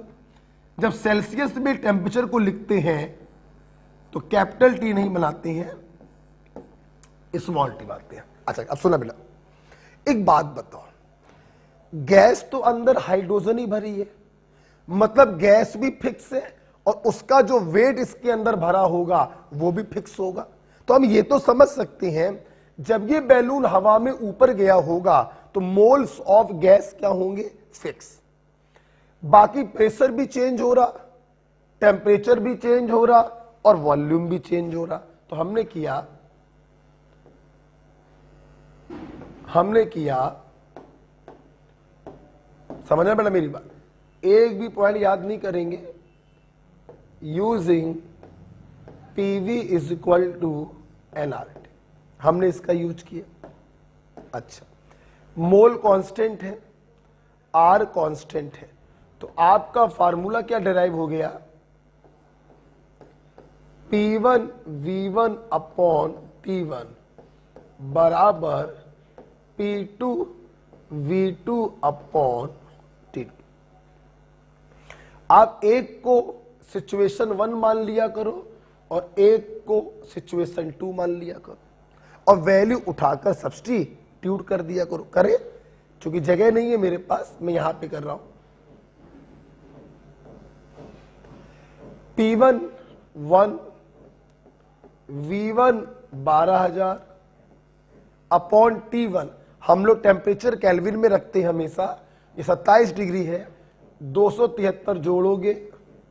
जब सेल्सियस में टेम्परेचर को लिखते हैं तो कैपिटल T नहीं बनाते हैं, स्मॉल टी बनाते हैं। अच्छा, अब सुना बेटा, एक बात बताओ, गैस तो अंदर हाइड्रोजन ही भरी है, मतलब गैस भी फिक्स है और उसका जो वेट इसके अंदर भरा होगा वो भी फिक्स होगा। तो हम ये तो समझ सकते हैं जब ये बैलून हवा में ऊपर गया होगा तो मोल्स ऑफ गैस क्या होंगे? फिक्स। बाकी प्रेशर भी चेंज हो रहा, टेम्परेचर भी चेंज हो रहा और वॉल्यूम भी चेंज हो रहा। तो हमने किया समझना बेटा मेरी बात, एक भी पॉइंट याद नहीं करेंगे, using PV is equal to nRT, हमने इसका यूज किया। अच्छा, मोल कांस्टेंट है, आर कांस्टेंट है, तो आपका फार्मूला क्या डिराइव हो गया, P1 V1 अपॉन T1 बराबर P2 V2 अपॉन T2। आप एक को सिचुएशन 1 मान लिया करो और एक को सिचुएशन 2 मान लिया करो और वैल्यू उठाकर सब्स्टिट्यूट कर दिया करो। करें, क्योंकि जगह नहीं है मेरे पास, मैं यहां पे कर रहा हूं। P1 1, V1 12,000 अपॉन T1, हम लोग टेम्परेचर केल्विन में रखते हैं हमेशा, ये 27 डिग्री है, 273 जोड़ोगे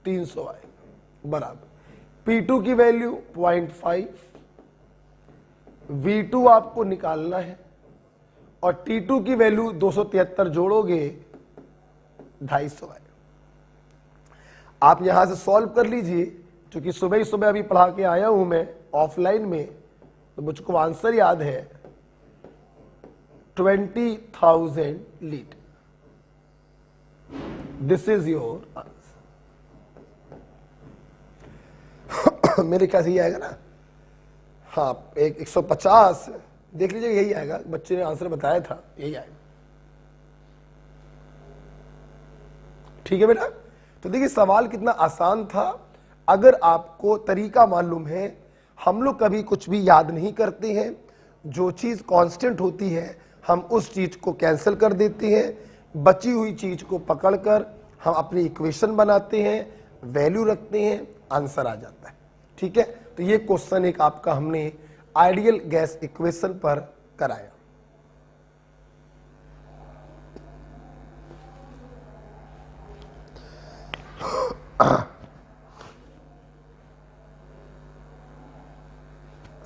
300 आएगा बराबर। P2 की वैल्यू 0.5, V2 आपको निकालना है और T2 की वैल्यू 273 जोड़ोगे 250 आएगा। आप यहां से सॉल्व कर लीजिए, क्योंकि सुबह ही सुबह अभी पढ़ा के आया हूं मैं ऑफलाइन में, तो मुझको आंसर याद है 20,000 litre. This is your answer. मेरे ख्याल से यही आएगा ना, हाँ 150 देख लीजिए, यही आएगा, बच्चे ने आंसर बताया था, यही आएगा। ठीक है बेटा, तो देखिए सवाल कितना आसान था। अगर आपको तरीका मालूम है, हम लोग कभी कुछ भी याद नहीं करते हैं, जो चीज कांस्टेंट होती है हम उस चीज को कैंसिल कर देते हैं, बची हुई चीज को पकड़कर हम अपनी इक्वेशन बनाते हैं, वैल्यू रखते हैं, आंसर आ जाता है। ठीक है, तो ये क्वेश्चन एक आपका हमने आइडियल गैस इक्वेशन पर कराया।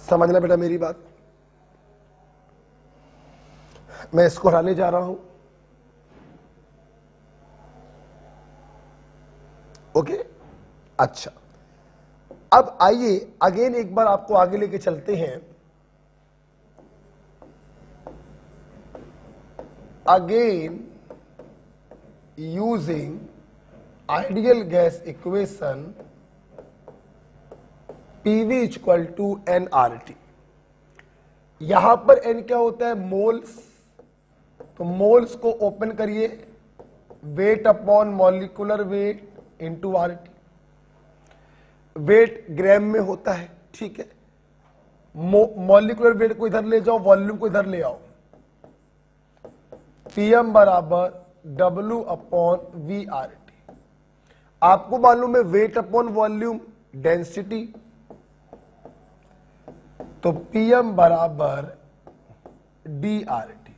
समझना बेटा मेरी बात, मैं इसको हटाने जा रहा हूं। ओके, अच्छा, अब आइए अगेन एक बार आपको आगे लेके चलते हैं। Again using ideal gas equation PV equal to nRT। यहां पर n क्या होता है, मोल्स, तो मोल्स को ओपन करिए, weight upon molecular weight into RT, weight gram में होता है। ठीक है, मॉलिक्यूलर वेट को इधर ले जाओ, वॉल्यूम को इधर ले आओ, PM बराबर W अपॉन VRT। आपको मालूम है वेट अपॉन वॉल्यूम डेंसिटी, तो PM बराबर DRT।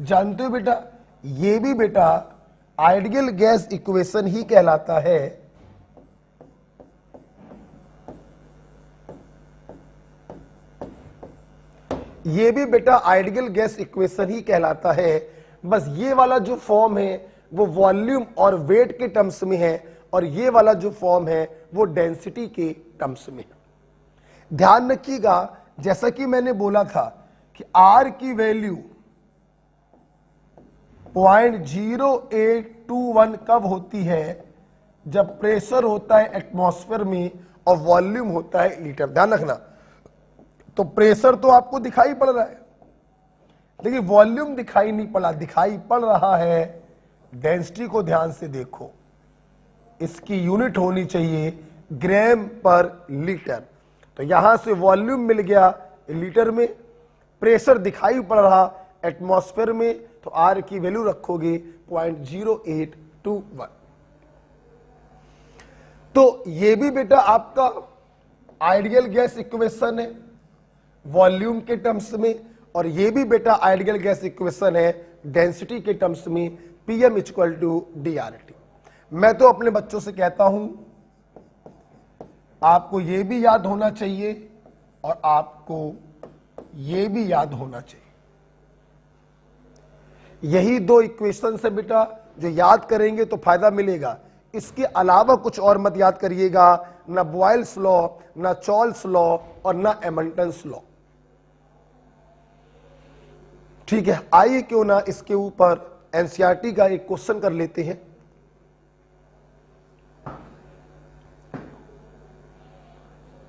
जानते हो बेटा, ये भी बेटा आइडियल गैस इक्वेशन ही कहलाता है। ये भी बेटा आइडियल गैस इक्वेशन ही कहलाता है, बस ये वाला जो फॉर्म है वो वॉल्यूम और वेट के टर्म्स में है और ये वाला जो फॉर्म है वो डेंसिटी के टर्म्स में है। ध्यान रखिएगा, जैसा कि मैंने बोला था कि R की वैल्यू 0.0821 कब होती है, जब प्रेशर होता है एटमॉस्फेयर में और वॉल्यूम होता है लीटर। ध्यान रखना, तो प्रेशर तो आपको दिखाई पड़ रहा है लेकिन वॉल्यूम दिखाई नहीं पड़ा, दिखाई पड़ रहा है डेंसिटी को ध्यान से देखो, इसकी यूनिट होनी चाहिए ग्राम पर लीटर। तो यहां से वॉल्यूम मिल गया लीटर में, प्रेशर दिखाई पड़ रहा एटमॉस्फेयर में, तो R की वैल्यू रखोगे 0.0821। तो ये भी बेटा आपका आइडियल गैस इक्वेशन है वॉल्यूम के टर्म्स में, और ये भी बेटा आइडियल गैस इक्वेशन है डेंसिटी के टर्म्स में, PM इक्वल टू DRT। मैं तो अपने बच्चों से कहता हूं आपको ये भी याद होना चाहिए और आपको ये भी याद होना चाहिए। यही दो इक्वेशन से बेटा जो याद करेंगे तो फायदा मिलेगा, इसके अलावा कुछ और मत याद करिएगा, ना बॉयल्स लॉ, ना चॉल्स लॉ और ना एमल्टन्स लॉ। ठीक है, आइए क्यों ना इसके ऊपर एनसीईआरटी का एक क्वेश्चन कर लेते हैं।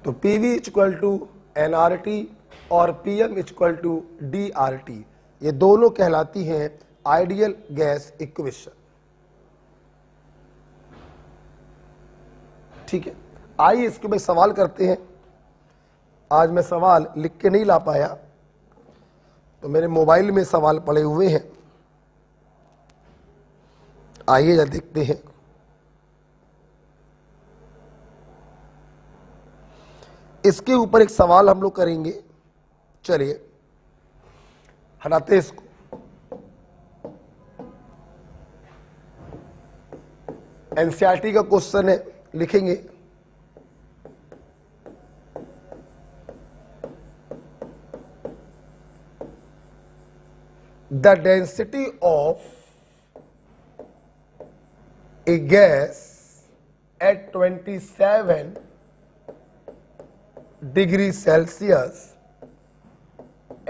तो पीवी इक्वल टू एनआरटी और पीएम इक्वल टू डीआरटी, ये दोनों कहलाती हैं आइडियल गैस इक्वेशन। ठीक है, आइए इसके ऊपर सवाल करते हैं। आज मैं सवाल लिख के नहीं ला पाया, तो मेरे मोबाइल में सवाल पड़े हुए हैं। आइए जरा देखते हैं। इसके ऊपर एक सवाल हम लोग करेंगे। चलिए हटाते हैं इसको। एनसीईआरटी का क्वेश्चन है, लिखेंगे the density of a gas eight 27 degree Celsius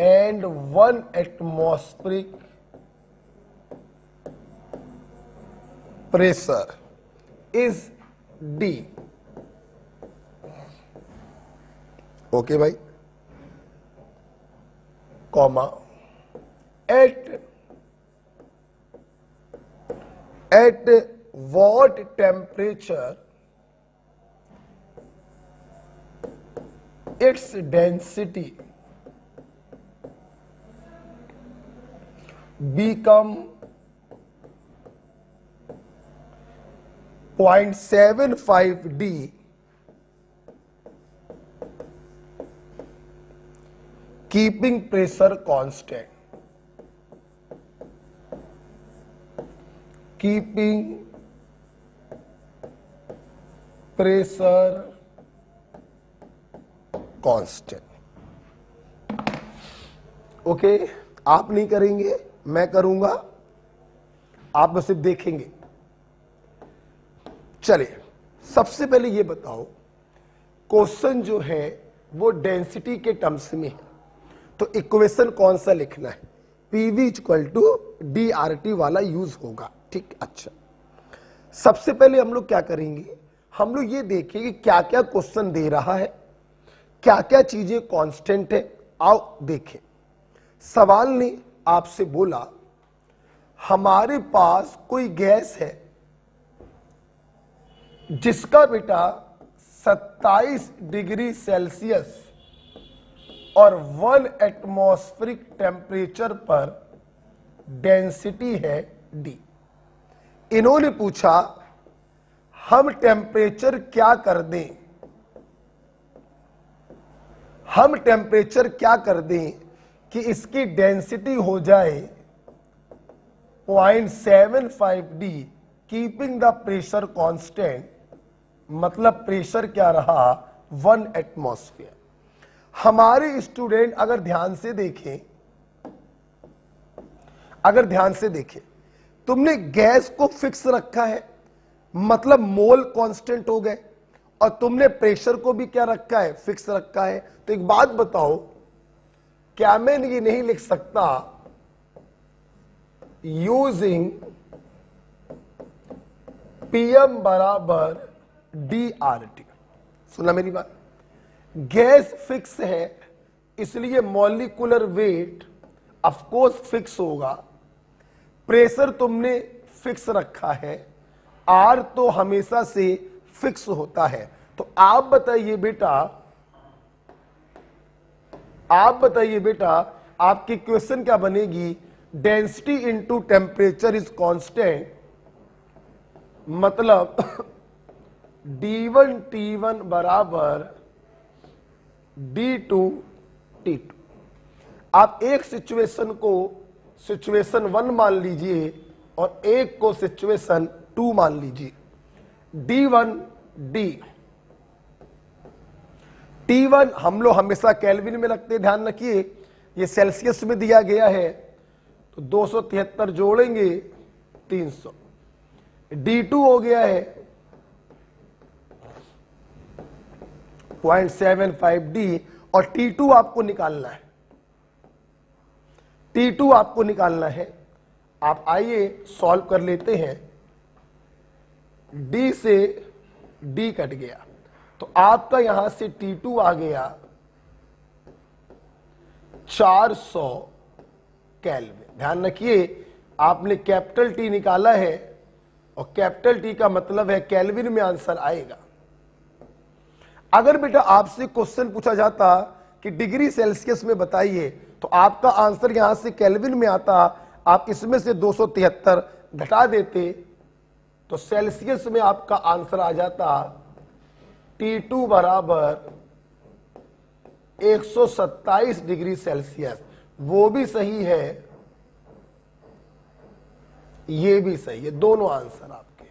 and 1 atmospheric pressure is D. Okay भाई, comma at what temperature its density become 0.75 D keeping pressure constant. Keeping pressure constant. Okay, आप नहीं करेंगे, मैं करूंगा, आप बस सिर्फ देखेंगे। चलिए सबसे पहले ये बताओ, क्वेश्चन जो है वो डेंसिटी के टर्म्स में है, तो इक्वेशन कौन सा लिखना है? पीवी इक्वल टू डीआरटी वाला यूज होगा। ठीक, अच्छा सबसे पहले हम लोग क्या करेंगे, हम लोग ये देखेंगे क्या क्या क्वेश्चन दे रहा है, क्या क्या चीजें कांस्टेंट है। आओ देखें। सवाल ने आपसे बोला हमारे पास कोई गैस है जिसका बेटा 27 डिग्री सेल्सियस और 1 एटमॉस्फेरिक टेम्परेचर पर डेंसिटी है डी। इन्होंने पूछा हम टेम्परेचर क्या कर दें, हम टेम्परेचर क्या कर दें कि इसकी डेंसिटी हो जाए 0.75 D keeping the pressure constant. मतलब प्रेशर क्या रहा? 1 एटमॉस्फेयर। हमारे स्टूडेंट अगर ध्यान से देखें, अगर ध्यान से देखें, तुमने गैस को फिक्स रखा है, मतलब मोल कांस्टेंट हो गए, और तुमने प्रेशर को भी क्या रखा है? फिक्स रखा है। तो एक बात बताओ, क्या मैं ये नहीं लिख सकता यूजिंग पीएम बराबर डी आर टी? सुना मेरी बात? गैस फिक्स है इसलिए molecular weight of course fix होगा, प्रेशर तुमने फिक्स रखा है, आर तो हमेशा से फिक्स होता है। तो आप बताइए बेटा, आप बताइए बेटा, आपकी क्वेश्चन क्या बनेगी? Density into temperature is constant, मतलब D1 T1 बराबर D2 T2। आप एक सिचुएशन को सिचुएशन 1 मान लीजिए और एक को सिचुएशन 2 मान लीजिए। D1 D T1 हम लोग हमेशा केल्विन में रखते हैं, ध्यान रखिए ये सेल्सियस में दिया गया है, तो 273 जोड़ेंगे 300। D2 हो गया है 0.75 D और T2 आपको निकालना है। T2 आपको निकालना है। आप आइए सॉल्व कर लेते हैं। D से D कट गया तो आपका यहां से T2 आ गया 400 केल्विन। ध्यान रखिए आपने कैपिटल T निकाला है और कैपिटल T का मतलब है केल्विन में आंसर आएगा। अगर बेटा आपसे क्वेश्चन पूछा जाता कि डिग्री सेल्सियस में बताइए तो आपका आंसर यहां से केल्विन में आता, आप इसमें से 273 घटा देते तो सेल्सियस में आपका आंसर आ जाता T2 बराबर 127 डिग्री सेल्सियस। वो भी सही है, ये भी सही है, दोनों आंसर आपके।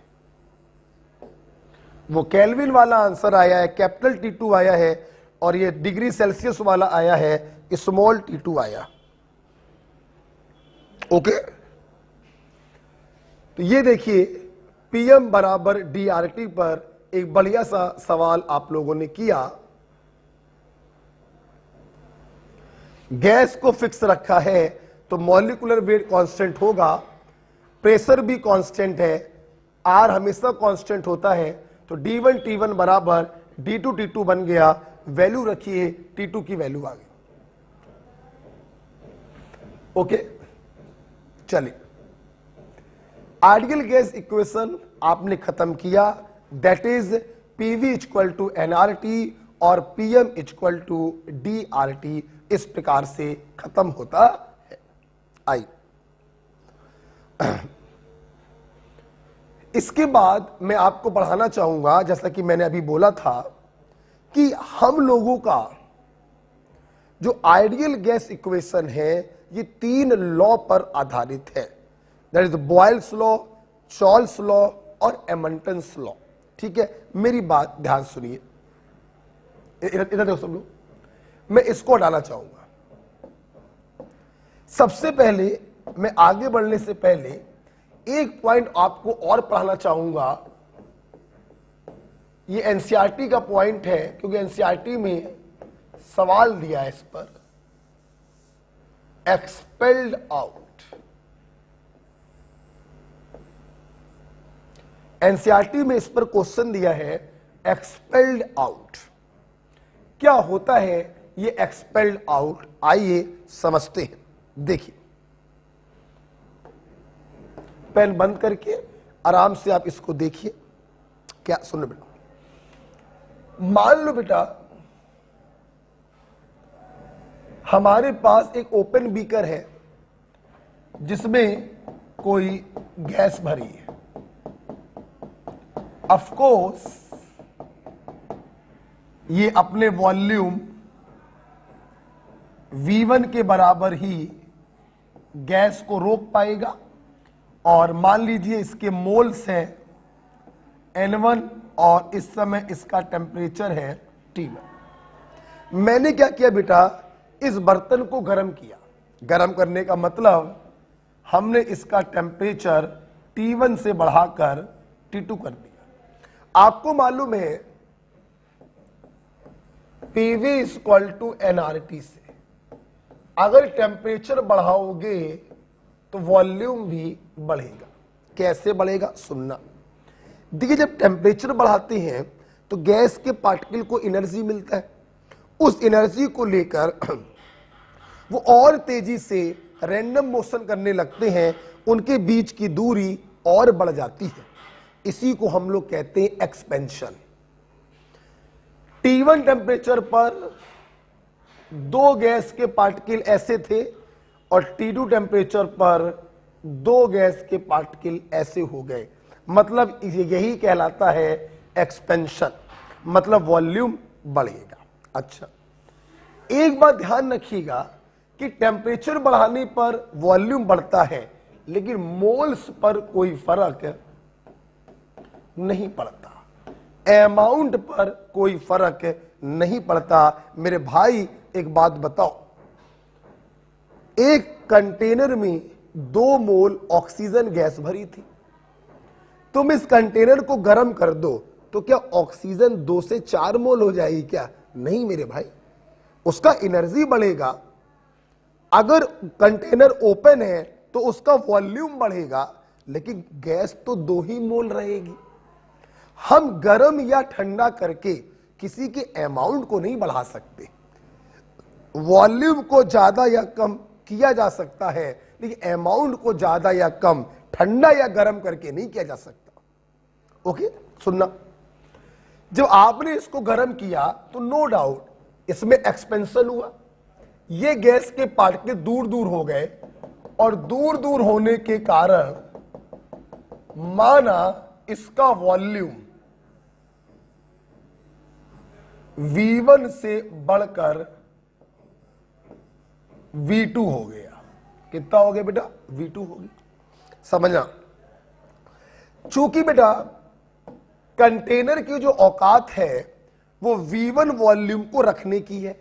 वो केल्विन वाला आंसर आया है, कैपिटल T2 आया है, और ये डिग्री सेल्सियस वाला आया है, स्मॉल T2 आया। ओके, तो ये देखिए PM बराबर DRT पर एक बढ़िया सा सवाल आप लोगों ने किया। गैस को फिक्स रखा है तो मॉलिक्यूलर वेट कांस्टेंट होगा, प्रेशर भी कांस्टेंट है, R हमेशा कांस्टेंट होता है, तो D1 T1 बराबर D2 T2 बन गया। वैल्यू रखिए, T2 की वैल्यू आ गई। ओके, चलिए आइडियल गैस इक्वेशन आपने खत्म किया, that is PV equal to nRT और PM इक्वल टू DRT। इस प्रकार से खत्म होता है। आई इसके बाद मैं आपको पढ़ाना चाहूंगा, जैसा कि मैंने अभी बोला था कि हम लोगों का जो आइडियल गैस इक्वेशन है ये 3 लॉ पर आधारित है, that is Boyle's law, Charles law और एमंटन्स लॉ। ठीक है, मेरी बात ध्यान सुनिए, इधर देखो सब लोग, मैं इसको हटाना चाहूंगा। सबसे पहले मैं आगे बढ़ने से पहले एक पॉइंट आपको और पढ़ाना चाहूंगा। ये एनसीईआरटी का पॉइंट है क्योंकि एनसीईआरटी में सवाल दिया है इस पर, एक्सपेल्ड आउट। एनसीईआरटी में इस पर क्वेश्चन दिया है एक्सपेल्ड आउट। क्या होता है ये एक्सपेल्ड आउट, आइए समझते हैं। देखिए, पेन बंद करके आराम से आप इसको देखिए। क्या सुन बेटा, मान लो बेटा हमारे पास एक ओपन बीकर है जिसमें कोई गैस भरी है। ऑफ कोर्स ये अपने वॉल्यूम V1 के बराबर ही गैस को रोक पाएगा, और मान लीजिए इसके मोल्स हैं N1 और इस समय इसका टेम्परेचर है T1। मैंने क्या किया बेटा, इस बर्तन को गर्म किया। गर्म करने का मतलब हमने इसका टेम्परेचर T1 से बढ़ाकर T2 कर दिया। आपको मालूम है PV इक्वल टू nRT से अगर टेम्परेचर बढ़ाओगे तो वॉल्यूम भी बढ़ेगा। कैसे बढ़ेगा सुनना। देखिए, जब टेम्परेचर बढ़ाते हैं तो गैस के पार्टिकल को एनर्जी मिलता है, उस एनर्जी को लेकर वो और तेजी से रैंडम मोशन करने लगते हैं, उनके बीच की दूरी और बढ़ जाती है। इसी को हम लोग कहते हैं एक्सपेंशन। T1 टेम्परेचर पर 2 गैस के पार्टिकल ऐसे थे और T2 टेम्परेचर पर 2 गैस के पार्टिकल ऐसे हो गए। मतलब यही कहलाता है एक्सपेंशन, मतलब वॉल्यूम बढ़ेगा। अच्छा, एक बात ध्यान रखिएगा कि टेम्परेचर बढ़ाने पर वॉल्यूम बढ़ता है लेकिन मोल्स पर कोई फर्क नहीं पड़ता, अमाउंट पर कोई फर्क नहीं पड़ता। मेरे भाई एक बात बताओ, एक कंटेनर में 2 मोल ऑक्सीजन गैस भरी थी, तुम इस कंटेनर को गर्म कर दो तो क्या ऑक्सीजन 2 से 4 मोल हो जाएगी क्या? नहीं मेरे भाई, उसका एनर्जी बढ़ेगा, अगर कंटेनर ओपन है तो उसका वॉल्यूम बढ़ेगा, लेकिन गैस तो 2 ही मोल रहेगी। हम गर्म या ठंडा करके किसी के अमाउंट को नहीं बढ़ा सकते। वॉल्यूम को ज्यादा या कम किया जा सकता है, लेकिन अमाउंट को ज्यादा या कम ठंडा या गर्म करके नहीं किया जा सकता। ओके, सुनना, जब आपने इसको गर्म किया तो नो डाउट इसमें एक्सपेंशन हुआ, ये गैस के पार्टिकल दूर दूर हो गए, और दूर दूर होने के कारण माना इसका वॉल्यूम V1 से बढ़कर V2 हो गया। कितना हो गया बेटा? V2 हो गया। समझना, चूंकि बेटा कंटेनर की जो औकात है वो V1 वॉल्यूम को रखने की है,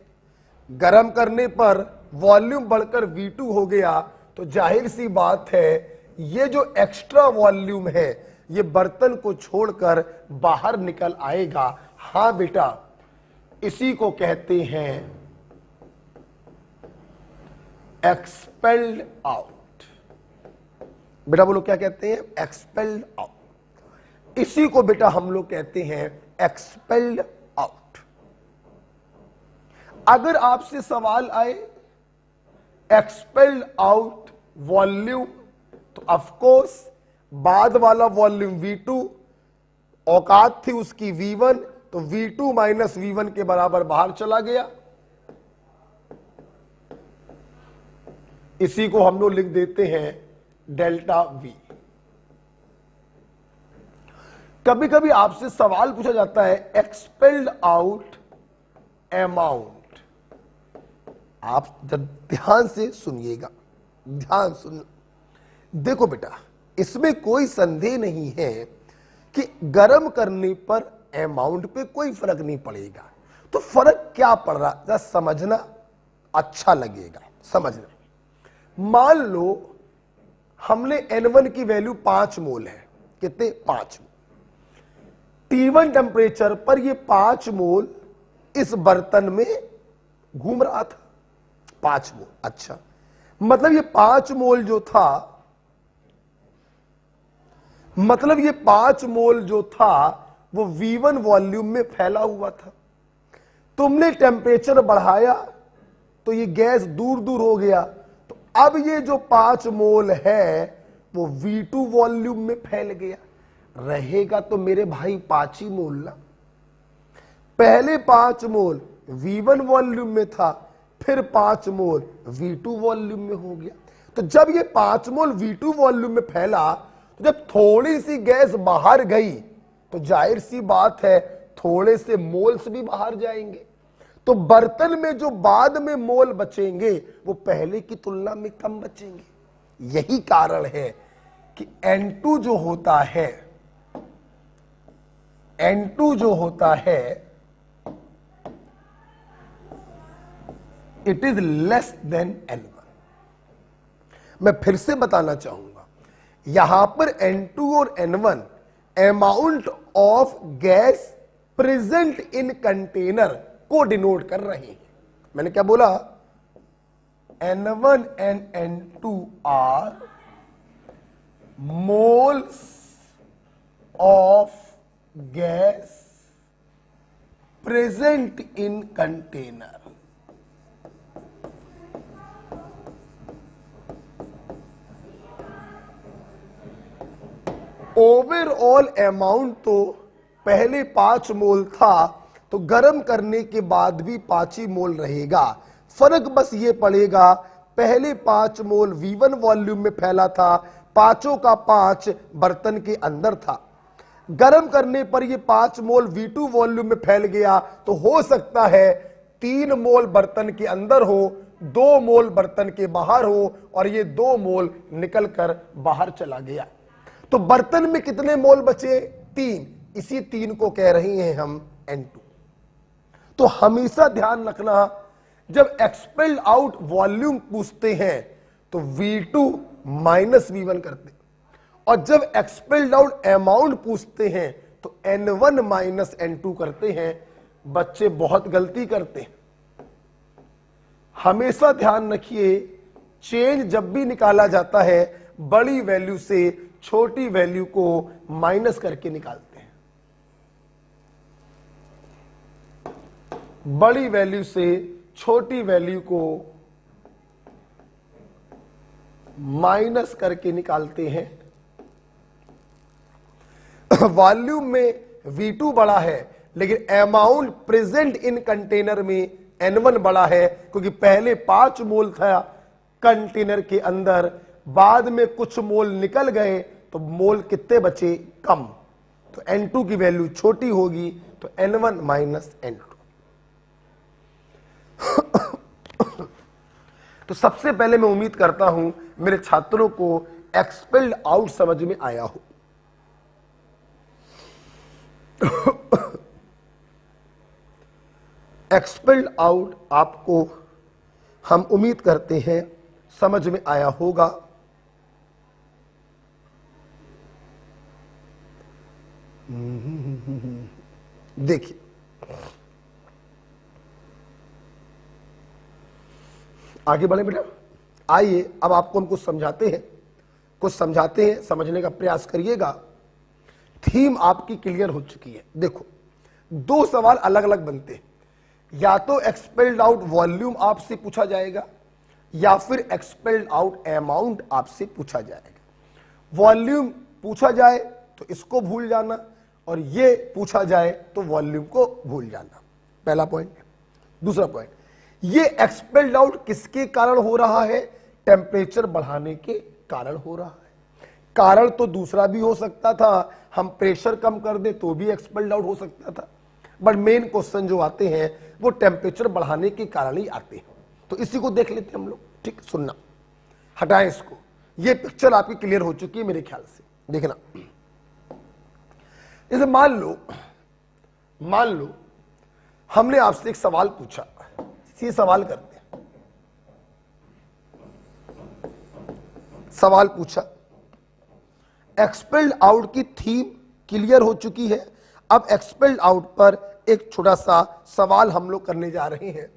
गर्म करने पर वॉल्यूम बढ़कर V2 हो गया, तो जाहिर सी बात है ये जो एक्स्ट्रा वॉल्यूम है ये बर्तन को छोड़कर बाहर निकल आएगा। हां बेटा, इसी को कहते हैं एक्सपेल्ड आउट। बेटा बोलो, क्या कहते हैं? Expelled out. इसी को बेटा हम लोग कहते हैं एक्सपेल्ड आउट। अगर आपसे सवाल आए एक्सपेल्ड आउट वॉल्यूम, तो ऑफ कोर्स बाद वाला वॉल्यूम V2, औकात थी उसकी V1, तो V2 माइनस V1 के बराबर बाहर चला गया। इसी को हम लोग लिख देते हैं डेल्टा V। कभी कभी आपसे सवाल पूछा जाता है एक्सपेल्ड आउट अमाउंट। आप जब ध्यान से सुनिएगा, ध्यान सुन, देखो बेटा, इसमें कोई संदेह नहीं है कि गर्म करने पर अमाउंट पे कोई फर्क नहीं पड़ेगा। तो फर्क क्या पड़ रहा, जरा समझना, अच्छा लगेगा समझना। मान लो हमने N1 की वैल्यू 5 मोल है। कितने? 5 मोल। T1 टेम्परेचर पर ये 5 मोल इस बर्तन में घूम रहा था। 5 मोल। अच्छा, मतलब ये 5 मोल जो था, मतलब ये 5 मोल जो था वो V1 वॉल्यूम में फैला हुआ था। तुमने टेम्परेचर बढ़ाया तो ये गैस दूर दूर हो गया, तो अब ये जो 5 मोल है वो V2 वॉल्यूम में फैल गया। रहेगा तो मेरे भाई 5 ही मोल ना। पहले 5 मोल V1 वॉल्यूम में था, फिर 5 मोल V2 वॉल्यूम में हो गया। तो जब ये 5 मोल V2 वॉल्यूम में फैला, तो जब थोड़ी सी गैस बाहर गई तो जाहिर सी बात है थोड़े से मोल्स भी बाहर जाएंगे। तो बर्तन में जो बाद में मोल बचेंगे वो पहले की तुलना में कम बचेंगे। यही कारण है कि N2 जो होता है, N2 जो होता है it is less than N1। मैं फिर से बताना चाहूंगा, यहां पर N2 और N1 amount of gas present in container को डिनोट कर रहे हैं। मैंने क्या बोला? N1 and N2 are moles of gas present in container. Overall amount तो पहले 5 मोल था, तो गर्म करने के बाद भी 5 ही मोल रहेगा। फर्क बस ये पड़ेगा, पहले 5 मोल V1 वॉल्यूम में फैला था, 5 का 5 बर्तन के अंदर था। गर्म करने पर ये 5 मोल V2 वॉल्यूम में फैल गया, तो हो सकता है 3 मोल बर्तन के अंदर हो, 2 मोल बर्तन के बाहर हो, और ये 2 मोल निकलकर बाहर चला गया। तो बर्तन में कितने मोल बचे? 3। इसी 3 को कह रहे हैं हम N2। तो हमेशा ध्यान रखना, जब एक्सपेल्ड आउट वॉल्यूम पूछते हैं तो V2 माइनस V1 करते, और जब एक्सपेल्ड आउट अमाउंट पूछते हैं तो N1 माइनस N2 करते हैं। बच्चे बहुत गलती करते हैं। हमेशा ध्यान रखिए, चेंज जब भी निकाला जाता है बड़ी वैल्यू से छोटी वैल्यू को माइनस करके निकालते हैं। बड़ी वैल्यू से छोटी वैल्यू को माइनस करके निकालते हैं। वॉल्यूम में V2 बड़ा है, लेकिन अमाउंट प्रेजेंट इन कंटेनर में N1 बड़ा है, क्योंकि पहले 5 मोल था कंटेनर के अंदर, बाद में कुछ मोल निकल गए तो मोल कितने बचे? कम। तो N2 की वैल्यू छोटी होगी, तो N1 माइनस N2। तो सबसे पहले मैं उम्मीद करता हूं मेरे छात्रों को एक्सपेल्ड आउट समझ में आया हो। एक्सपेल्ड आउट आपको हम उम्मीद करते हैं समझ में आया होगा। देखिए, आगे बढ़े बेटा। आइए अब आपको हम कुछ समझाते हैं, समझने का प्रयास करिएगा। थीम आपकी क्लियर हो चुकी है। देखो, 2 सवाल अलग अलग बनते हैं, या तो एक्सपेल्ड आउट वॉल्यूम आपसे पूछा जाएगा या फिर एक्सपेल्ड आउट अमाउंट आपसे पूछा जाएगा। वॉल्यूम पूछा जाए तो इसको भूल जाना, और ये पूछा जाए तो वॉल्यूम को भूल जाना। पहला पॉइंट। दूसरा पॉइंट, ये एक्सपेल्ड आउट किसके कारण हो रहा है? टेम्परेचर बढ़ाने के कारण हो रहा है। कारण तो दूसरा भी हो सकता था, हम प्रेशर कम कर दे तो भी एक्सपेल्ड आउट हो सकता था, बट मेन क्वेश्चन जो आते हैं वो टेम्परेचर बढ़ाने के कारण ही आते हैं। तो इसी को देख लेते हैं हम लोग। ठीक, सुनना, हटाएं इसको। ये पिक्चर आपकी क्लियर हो चुकी है मेरे ख्याल से। देखना, जैसे मान लो हमने आपसे एक सवाल पूछा। ये सवाल करते हैं, सवाल पूछा, एक्सपेल्ड आउट की थीम क्लियर हो चुकी है। अब एक्सपेल्ड आउट पर एक छोटा सा सवाल हम लोग करने जा रहे हैं।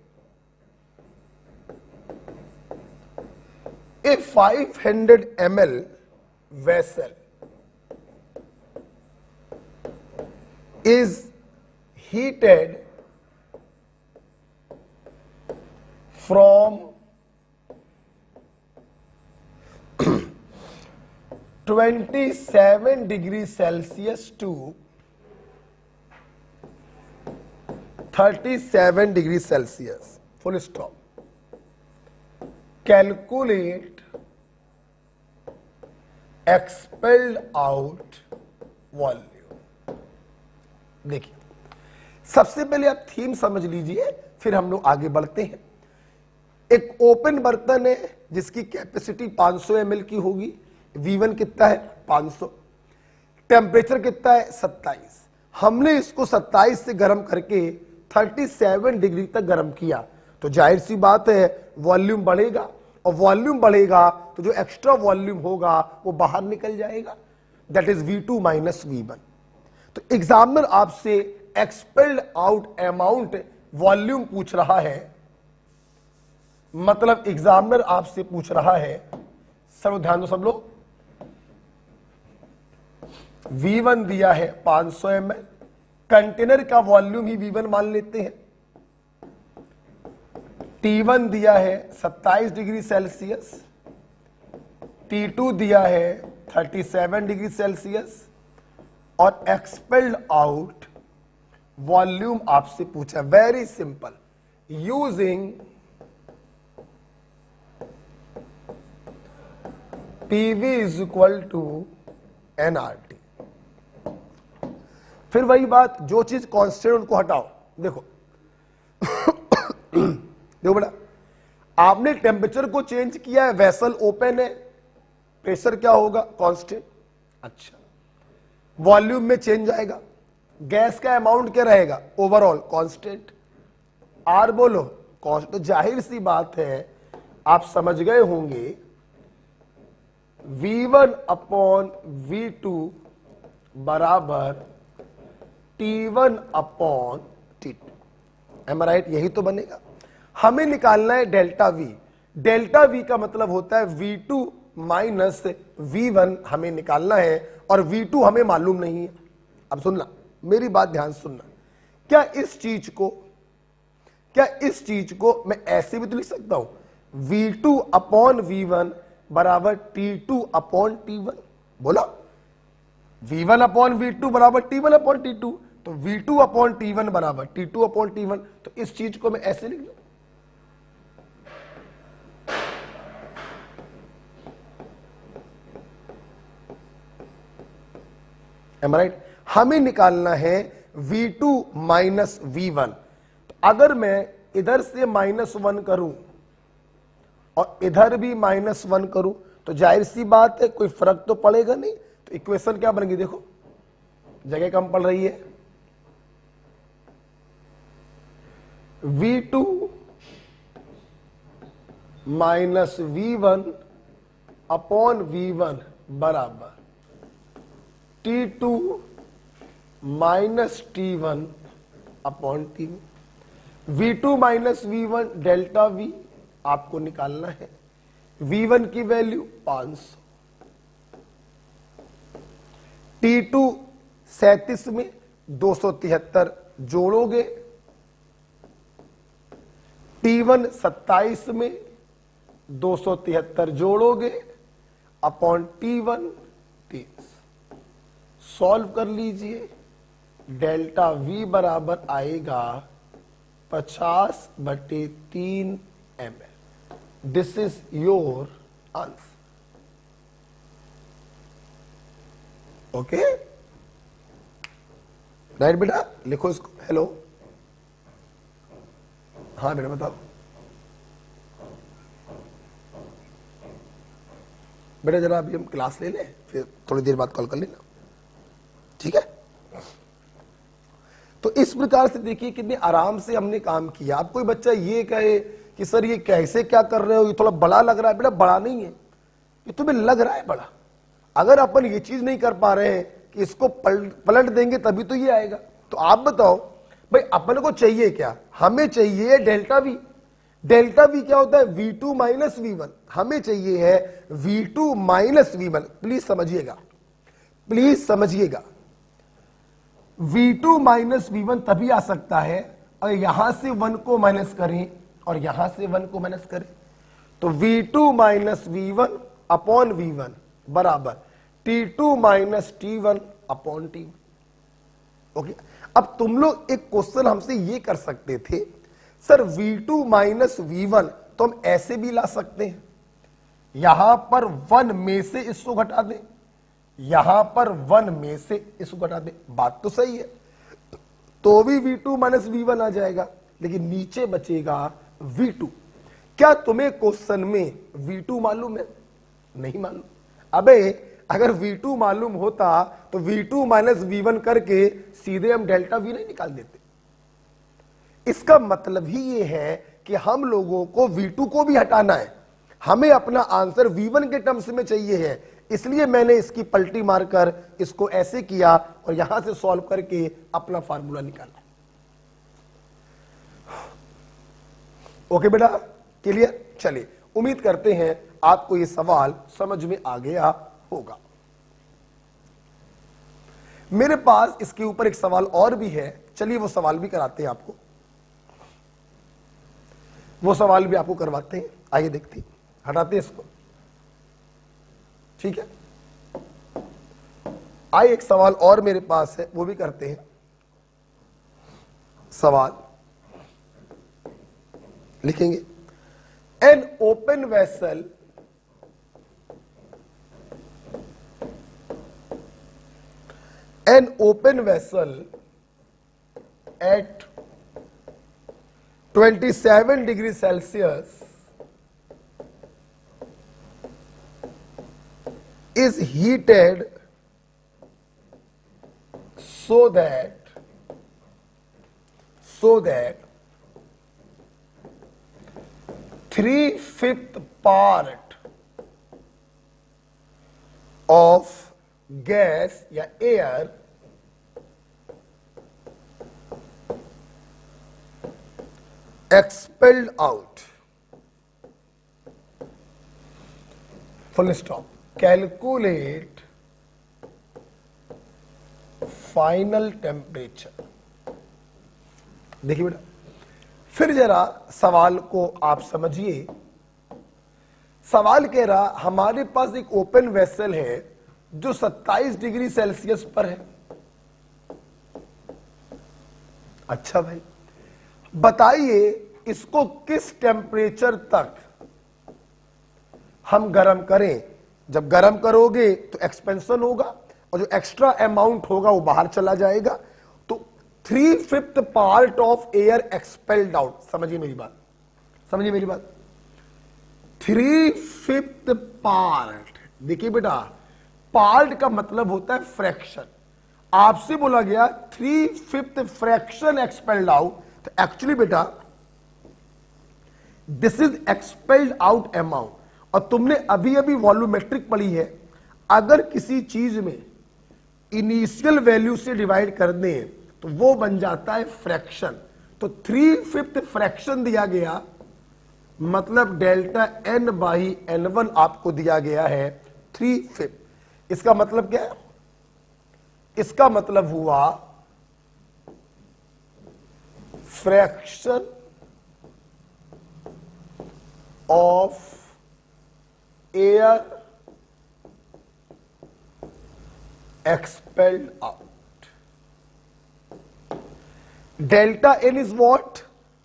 ए 500 ml vessel is heated from 27 degrees Celsius to 37 degrees Celsius. Full stop. Calculate expelled out volume. देखिए, सबसे पहले आप थीम समझ लीजिए, फिर हम लोग आगे बढ़ते हैं। एक ओपन बर्तन है जिसकी कैपेसिटी 500 ml की होगी। V1 कितना है? 500। टेम्परेचर कितना है? 27। हमने इसको 27 से गर्म करके 37 डिग्री तक गर्म किया, तो जाहिर सी बात है वॉल्यूम बढ़ेगा, और वॉल्यूम बढ़ेगा तो जो एक्स्ट्रा वॉल्यूम होगा वो बाहर निकल जाएगा, that is V2 minus V1। तो एग्जामिनर आपसे एक्सपेल्ड आउट अमाउंट वॉल्यूम पूछ रहा है, मतलब एग्जामिनर आपसे पूछ रहा है, सब ध्यान दो सब लोग, V1 दिया है 500 ml, कंटेनर का वॉल्यूम ही V1 मान लेते हैं। T1 दिया है 27 डिग्री सेल्सियस, T2 दिया है 37 डिग्री सेल्सियस, और एक्सपेल्ड आउट वॉल्यूम आपसे पूछा। Very simple, using PV is equal to nRT। फिर वही बात, जो चीज कांस्टेंट उनको हटाओ। देखो देखो बेटा, आपने टेम्परेचर को चेंज किया है, वेसल ओपन है, प्रेशर क्या होगा? कांस्टेंट। अच्छा, वॉल्यूम में चेंज आएगा, गैस का अमाउंट क्या रहेगा? Overall constant. आर बोलो कांस्टेंट। तो जाहिर सी बात है आप समझ गए होंगे V1 अपॉन V2 बराबर T1 अपॉन T2। एम आई राइट? यही तो बनेगा। हमें निकालना है डेल्टा V। डेल्टा V का मतलब होता है V2 माइनस V1 हमें निकालना है और V2 हमें मालूम नहीं है। अब सुनना, मेरी बात ध्यान से सुनना। क्या इस चीज को मैं ऐसे भी तो लिख सकता हूं, V2 अपॉन V1 बराबर T2 अपॉन T1। बोला V1 अपॉन V2 बराबर T1 अपॉन T2, तो V2 अपॉन T1 बराबर T2 अपॉन T1। तो इस चीज को मैं ऐसे लिख लूं, एम राइट। हमें निकालना है V2 माइनस V1। तो अगर मैं इधर से -1 करूं और इधर भी -1 करूं तो जाहिर सी बात है कोई फर्क तो पड़ेगा नहीं। तो इक्वेशन क्या बनेगी, देखो जगह कम पड़ रही है। V2 minus V1 upon V1 बराबर T2 minus T1 upon T1। V2 minus V1 delta V आपको निकालना है। V1 की वैल्यू 500, T2 37 में 273 जोड़ोगे, T1 27 में 273 जोड़ोगे अपॉन T1 30। सॉल्व कर लीजिए, डेल्टा V बराबर आएगा 50/3 ml। This is your answer. Okay right बेटा, लिखो इसको। हेलो, हाँ बेटा बताओ। बेटा जरा अभी हम क्लास ले लें, फिर थोड़ी देर बाद कॉल कर लेना, ठीक है। तो इस प्रकार से देखिए कितने आराम से हमने काम किया। अब कोई बच्चा ये कहे कि सर ये कैसे क्या कर रहे हो, ये थोड़ा बड़ा लग रहा है। बेटा बड़ा नहीं है, ये तुम्हें लग रहा है बड़ा। अगर अपन ये चीज नहीं कर पा रहे हैं कि इसको पलट देंगे तभी तो ये आएगा। तो आप बताओ भाई अपन को चाहिए क्या, हमें चाहिए डेल्टा V। डेल्टा V क्या होता है, V2 माइनस V1। हमें चाहिए है V2 माइनस V1। प्लीज समझिएगा, प्लीज समझिएगा। V2 माइनस V1 तभी आ सकता है और यहां से 1 को माइनस करें और यहां से 1 को माइनस करें। तो V2 minus V1 upon V1 बराबर T2 minus T1 upon T1। Okay, अब तुम लोग एक क्वेश्चन हमसे ये कर सकते थे, सर V2 माइनस V1 तो हम ऐसे भी ला सकते हैं, यहां पर 1 में से इसको घटा दें, यहां पर 1 में से इसको घटा दें। बात तो सही है, तो भी V2 माइनस V1 आ जाएगा, लेकिन नीचे बचेगा V2। क्या तुम्हें क्वेश्चन में V2 मालूम है? नहीं मालूम। अबे अगर V2 मालूम होता तो V2 माइनस V1 करके सीधे हम डेल्टा V नहीं निकाल देते। इसका मतलब ही ये है कि हम लोगों को V2 को भी हटाना है, हमें अपना आंसर V1 के टर्म्स में चाहिए है। इसलिए मैंने इसकी पलटी मारकर इसको ऐसे किया और यहां से सॉल्व करके अपना फार्मूला निकाला। ओके बेटा, क्लियर? चलिए, उम्मीद करते हैं आपको ये सवाल समझ में आ गया होगा। मेरे पास इसके ऊपर एक सवाल और भी है, चलिए वो सवाल भी कराते हैं आपको, वो सवाल भी आपको करवाते हैं। आइए देखते हैं, हटाते हैं इसको, ठीक है। आइए एक सवाल और मेरे पास है, वो भी करते हैं। सवाल लिखेंगे, an open vessel at 27 degrees Celsius is heated so that 3/5 part of gas या air expelled out full stop. Calculate final temperature. देखिए बेटा, फिर जरा सवाल को आप समझिए। सवाल कह रहा हमारे पास एक ओपन वेसल है जो 27 डिग्री सेल्सियस पर है। अच्छा भाई, बताइए इसको किस टेम्परेचर तक हम गर्म करें। जब गर्म करोगे तो एक्सपेंशन होगा और जो एक्स्ट्रा अमाउंट होगा वो बाहर चला जाएगा। तो 3/5 part of air expelled out. समझिए मेरी बात, समझिए मेरी बात। 3/5 पार्ट। देखिए बेटा, पार्ट का मतलब होता है फ्रैक्शन। आपसे बोला गया 3/5 फ्रैक्शन एक्सपेल्ड आउट, तो एक्चुअली बेटा this is expelled out amount. और तुमने अभी अभी वॉल्यूमेट्रिक पढ़ी है, अगर किसी चीज में इनिशियल वैल्यू से डिवाइड कर दें तो वो बन जाता है फ्रैक्शन। तो 3/5 फ्रैक्शन दिया गया, मतलब डेल्टा n बाई n1 आपको दिया गया है 3/5। इसका मतलब क्या है? इसका मतलब हुआ fraction of air expelled out. Delta N is what?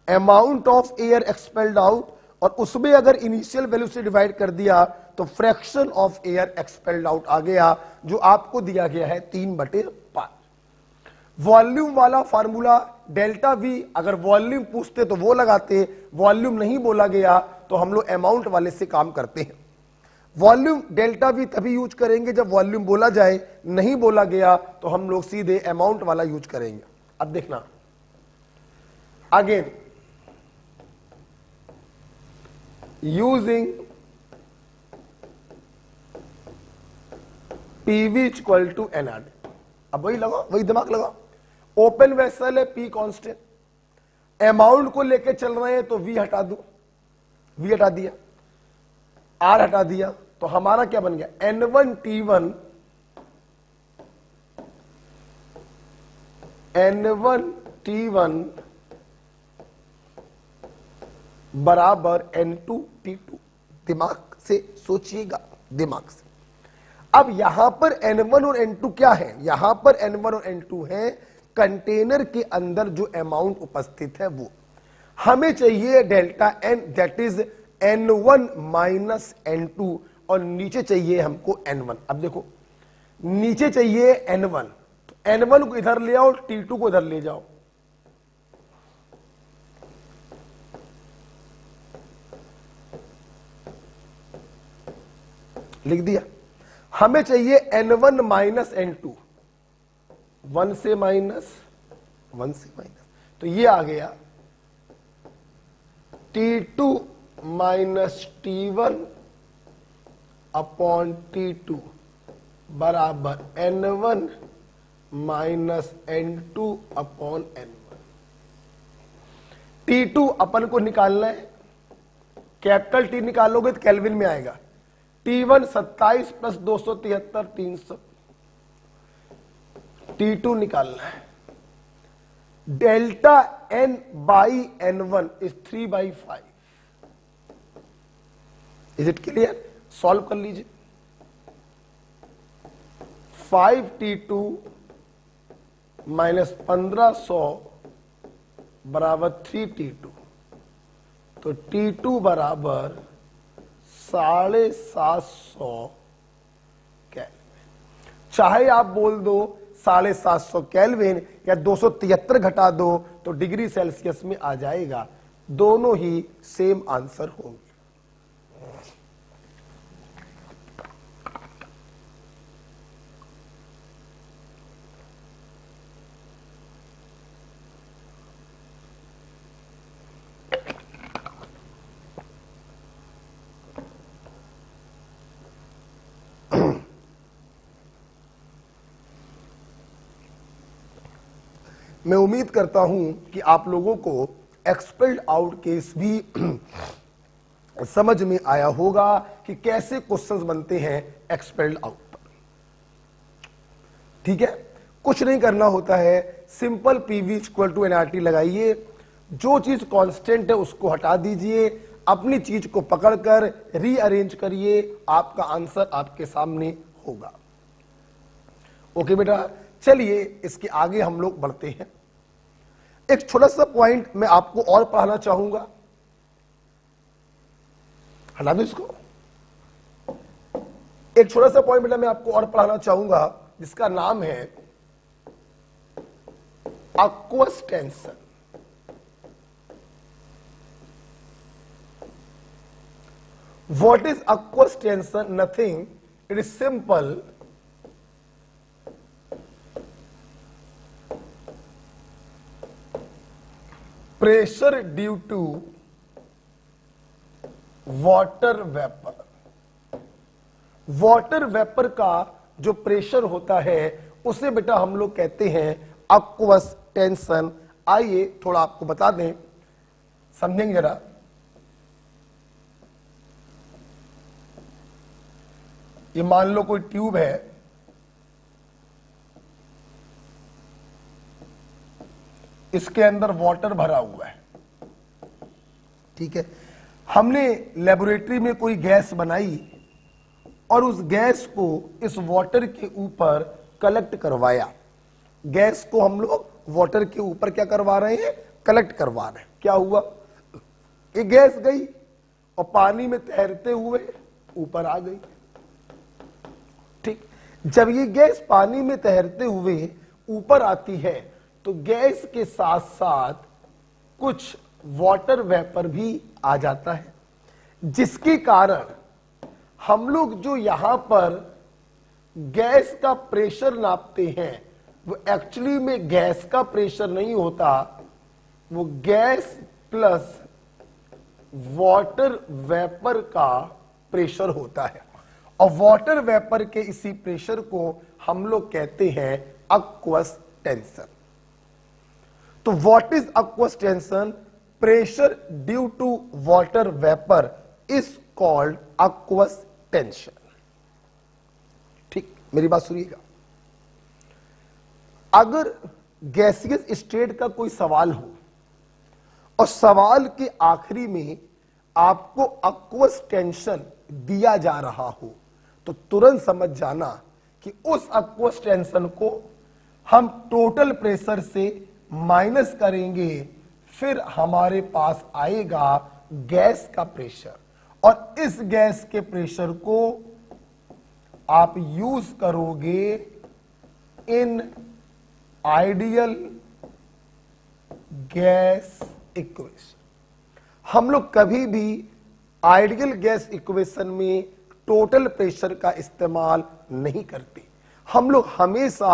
Amount of air expelled out, और उसमें अगर इनिशियल वैल्यू से डिवाइड कर दिया तो fraction of air expelled out आ गया, जो आपको दिया गया है 3/5। वॉल्यूम वाला फार्मूला डेल्टा वी, अगर वॉल्यूम पूछते तो वो लगाते, वॉल्यूम नहीं बोला गया तो हम लोग अमाउंट वाले से काम करते हैं। वॉल्यूम डेल्टा वी तभी यूज करेंगे जब वॉल्यूम बोला जाए, नहीं बोला गया तो हम लोग सीधे अमाउंट वाला यूज करेंगे। अब देखना again, using PV equal to NR. अब वही लगाओ, वही दिमाग लगाओ। ओपन वेसल है, पी कांस्टेंट, अमाउंट को लेके चल रहे हैं तो वी हटा दो, वी हटा दिया, आर हटा दिया, तो हमारा क्या बन गया? N1T1 बराबर N2T2। दिमाग से सोचिएगा, दिमाग से। अब यहां पर N1 और N2 क्या है? यहां पर N1 और N2 है कंटेनर के अंदर जो अमाउंट उपस्थित है वो। हमें चाहिए delta N, that is N1 minus N2, और नीचे चाहिए हमको N1। अब देखो, नीचे चाहिए N1, तो N1 को इधर ले आओ, T2 को इधर ले जाओ। लिख दिया। हमें चाहिए N1 माइनस N2, 1 से माइनस, 1 से माइनस, तो ये आ गया T2 minus T1 upon T2 बराबर N1 minus N2 upon N1। T2 अपन को निकालना है, कैपिटल T निकालोगे तो केल्विन में आएगा। T1 27 प्लस 273 300, T2 निकालना है। Delta N by N1 is 3/5। Is it clear? Solve कर लीजिए। 5T2 माइनस 1500 बराबर 3T2, तो T2 बराबर 750 केल्विन। चाहे आप बोल दो 750 केल्विन या 273 घटा दो तो डिग्री सेल्सियस में आ जाएगा, दोनों ही सेम आंसर होंगे। मैं उम्मीद करता हूं कि आप लोगों को एक्सपेल्ड आउट केस भी समझ में आया होगा कि कैसे क्वेश्चंस बनते हैं एक्सपेल्ड आउट पर। ठीक है, कुछ नहीं करना होता है, simple PV equal to NRT लगाइए, जो चीज कांस्टेंट है उसको हटा दीजिए, अपनी चीज को पकड़कर रीअरेंज करिए, आपका आंसर आपके सामने होगा। ओके बेटा, चलिए इसके आगे हम लोग बढ़ते हैं। एक छोटा सा पॉइंट मैं आपको और पढ़ाना चाहूंगा, हटा दो इसको। एक छोटा सा पॉइंट बेटा मैं आपको और पढ़ाना चाहूंगा, जिसका नाम है aqueous tension। What is aqueous tension? Nothing. It is simple. Pressure due to water vapor। Water vapour का जो प्रेशर होता है उसे बेटा हम लोग कहते हैं aqueous tension। आइए थोड़ा आपको बता दें, समझेंगे जरा। ये मान लो कोई ट्यूब है, इसके अंदर वाटर भरा हुआ है, ठीक है। हमने लेबोरेटरी में कोई गैस बनाई और उस गैस को इस वाटर के ऊपर कलेक्ट करवाया। गैस को हम लोग वाटर के ऊपर क्या करवा रहे हैं? कलेक्ट करवा रहे हैं। क्या हुआ? ये गैस गई और पानी में तैरते हुए ऊपर आ गई। ठीक, जब ये गैस पानी में तैरते हुए ऊपर आती है तो गैस के साथ साथ कुछ वाटर वेपर भी आ जाता है, जिसके कारण हम लोग जो यहां पर गैस का प्रेशर नापते हैं वो एक्चुअली में गैस का प्रेशर नहीं होता, वो गैस प्लस वाटर वेपर का प्रेशर होता है। और वाटर वेपर के इसी प्रेशर को हम लोग कहते हैं aqueous टेंशन। तो what is aqueous tension? Pressure due to water vapour is called aqueous tension. ठीक, मेरी बात सुनिएगा। अगर गैसियस स्टेट का कोई सवाल हो और सवाल के आखिरी में आपको aqueous टेंशन दिया जा रहा हो तो तुरंत समझ जाना कि उस aqueous टेंशन को हम टोटल प्रेशर से माइनस करेंगे, फिर हमारे पास आएगा गैस का प्रेशर, और इस गैस के प्रेशर को आप यूज करोगे इन आइडियल गैस इक्वेशन। हम लोग कभी भी आइडियल गैस इक्वेशन में टोटल प्रेशर का इस्तेमाल नहीं करते। हम लोग हमेशा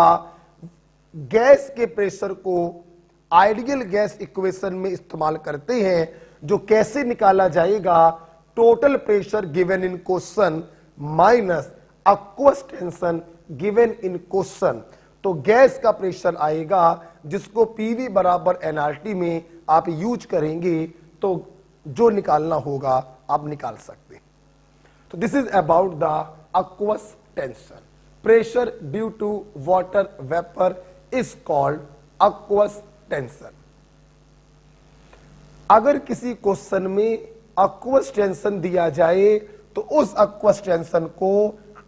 गैस के प्रेशर को आइडियल गैस इक्वेशन में इस्तेमाल करते हैं, जो कैसे निकाला जाएगा? Total pressure given in question minus aqueous tension given in question. तो गैस का प्रेशर आएगा जिसको पीवी बराबर एनआरटी में आप यूज करेंगे, तो जो निकालना होगा आप निकाल सकते हैं। तो this is about the aqueous tension. Pressure due to water vapour is called aqueous tension. अगर किसी क्वेश्चन में aqueous टेंशन दिया जाए तो उस aqueous टेंशन को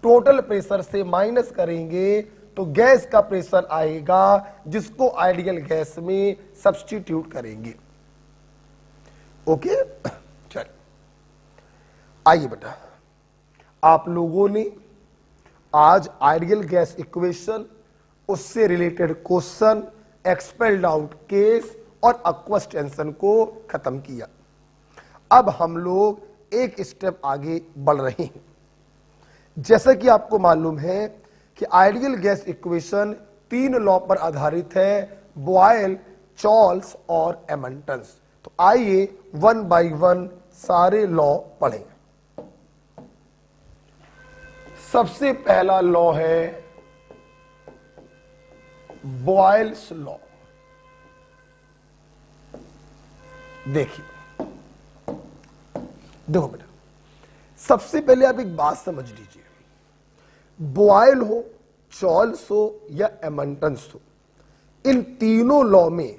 टोटल प्रेशर से माइनस करेंगे तो गैस का प्रेशर आएगा, जिसको आइडियल गैस में सब्स्टिट्यूट करेंगे। ओके, चल आइए बेटा, आप लोगों ने आज आइडियल गैस इक्वेशन, उससे related question, expelled out case और aqueous टेंशन को खत्म किया। अब हम लोग एक स्टेप आगे बढ़ रहे हैं। जैसा कि आपको मालूम है कि आइडियल गैस इक्वेशन 3 लॉ पर आधारित है, बॉयल, चार्ल्स और एमंटन्स। तो आइए 1 बाय 1 सारे लॉ पढ़ें। सबसे पहला लॉ है बॉयल्स लॉ। देखिए, देखो बेटा, सबसे पहले आप एक बात समझ लीजिए, बॉयल हो, चॉल्स हो या एमंटन्स हो, इन तीनों लॉ में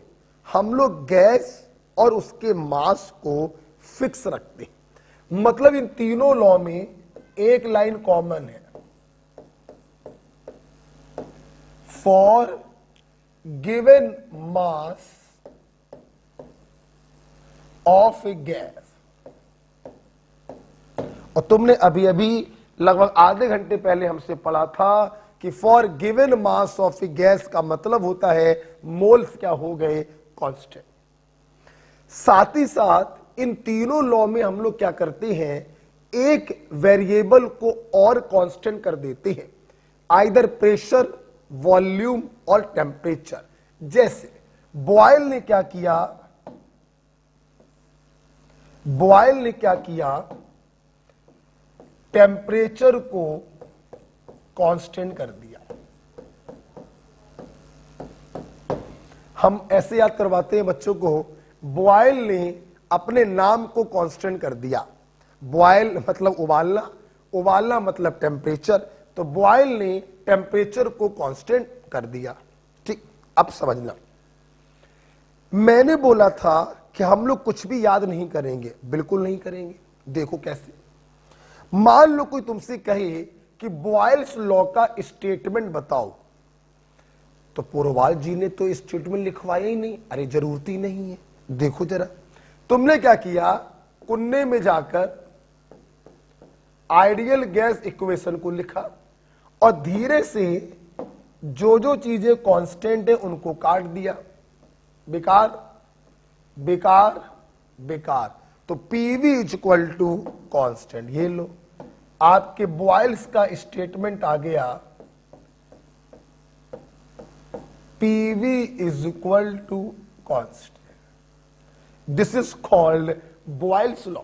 हम लोग गैस और उसके मास को फिक्स रखते हैं। मतलब इन तीनों लॉ में एक लाइन कॉमन है, for given mass of a gas. और तुमने अभी अभी लगभग आधे घंटे पहले हमसे पढ़ा था कि for given mass of a gas का मतलब होता है मोल्स क्या हो गए, कांस्टेंट। साथ ही साथ इन तीनों लॉ में हम लोग क्या करते हैं, एक वेरिएबल को और कांस्टेंट कर देते हैं, आइदर प्रेशर, वॉल्यूम और टेम्परेचर। जैसे बॉयल ने क्या किया, बॉयल ने क्या किया, टेम्परेचर को कांस्टेंट कर दिया। हम ऐसे याद करवाते हैं बच्चों को, बॉयल ने अपने नाम को कांस्टेंट कर दिया। बॉयल मतलब उबालना, उबालना मतलब टेम्परेचर, तो बॉयल ने टेम्परेचर को कांस्टेंट कर दिया। ठीक, अब समझना, मैंने बोला था कि हम लोग कुछ भी याद नहीं करेंगे, बिल्कुल नहीं करेंगे। देखो कैसे, मान लो कोई तुमसे कहे कि बॉयल्स लॉ का स्टेटमेंट बताओ, तो पोरवाल जी ने तो स्टेटमेंट लिखवाया ही नहीं। अरे जरूरत ही नहीं है। देखो जरा, तुमने क्या किया, कुन्ने में जाकर आइडियल गैस इक्वेशन को लिखा और धीरे से जो जो चीजें कांस्टेंट है उनको काट दिया। बेकार बेकार बेकार, तो PV is equal to constant. ये लो, आपके बॉयल्स का स्टेटमेंट आ गया, PV is equal to constant. This is called Boyle's law.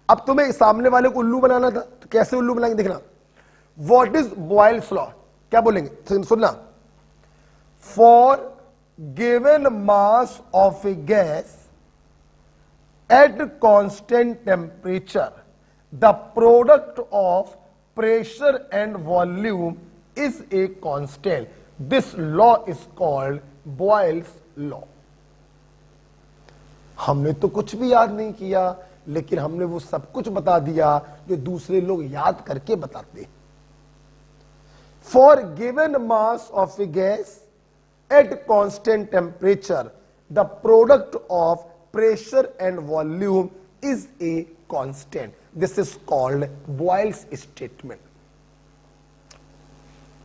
अब तुम्हें सामने वाले को उल्लू बनाना था, तो कैसे उल्लू बनाएंगे देखना। व्हाट इज बॉयल्स लॉ, क्या बोलेंगे सुनना, for given mass of a gas at constant temperature the product of pressure and volume is a constant, this law is called Boyle's law. हमने तो कुछ भी याद नहीं किया, लेकिन हमने वो सब कुछ बता दिया जो दूसरे लोग याद करके बताते हैं। For given mass of a gas at constant temperature the product of pressure and volume is a constant, this is called Boyle's statement.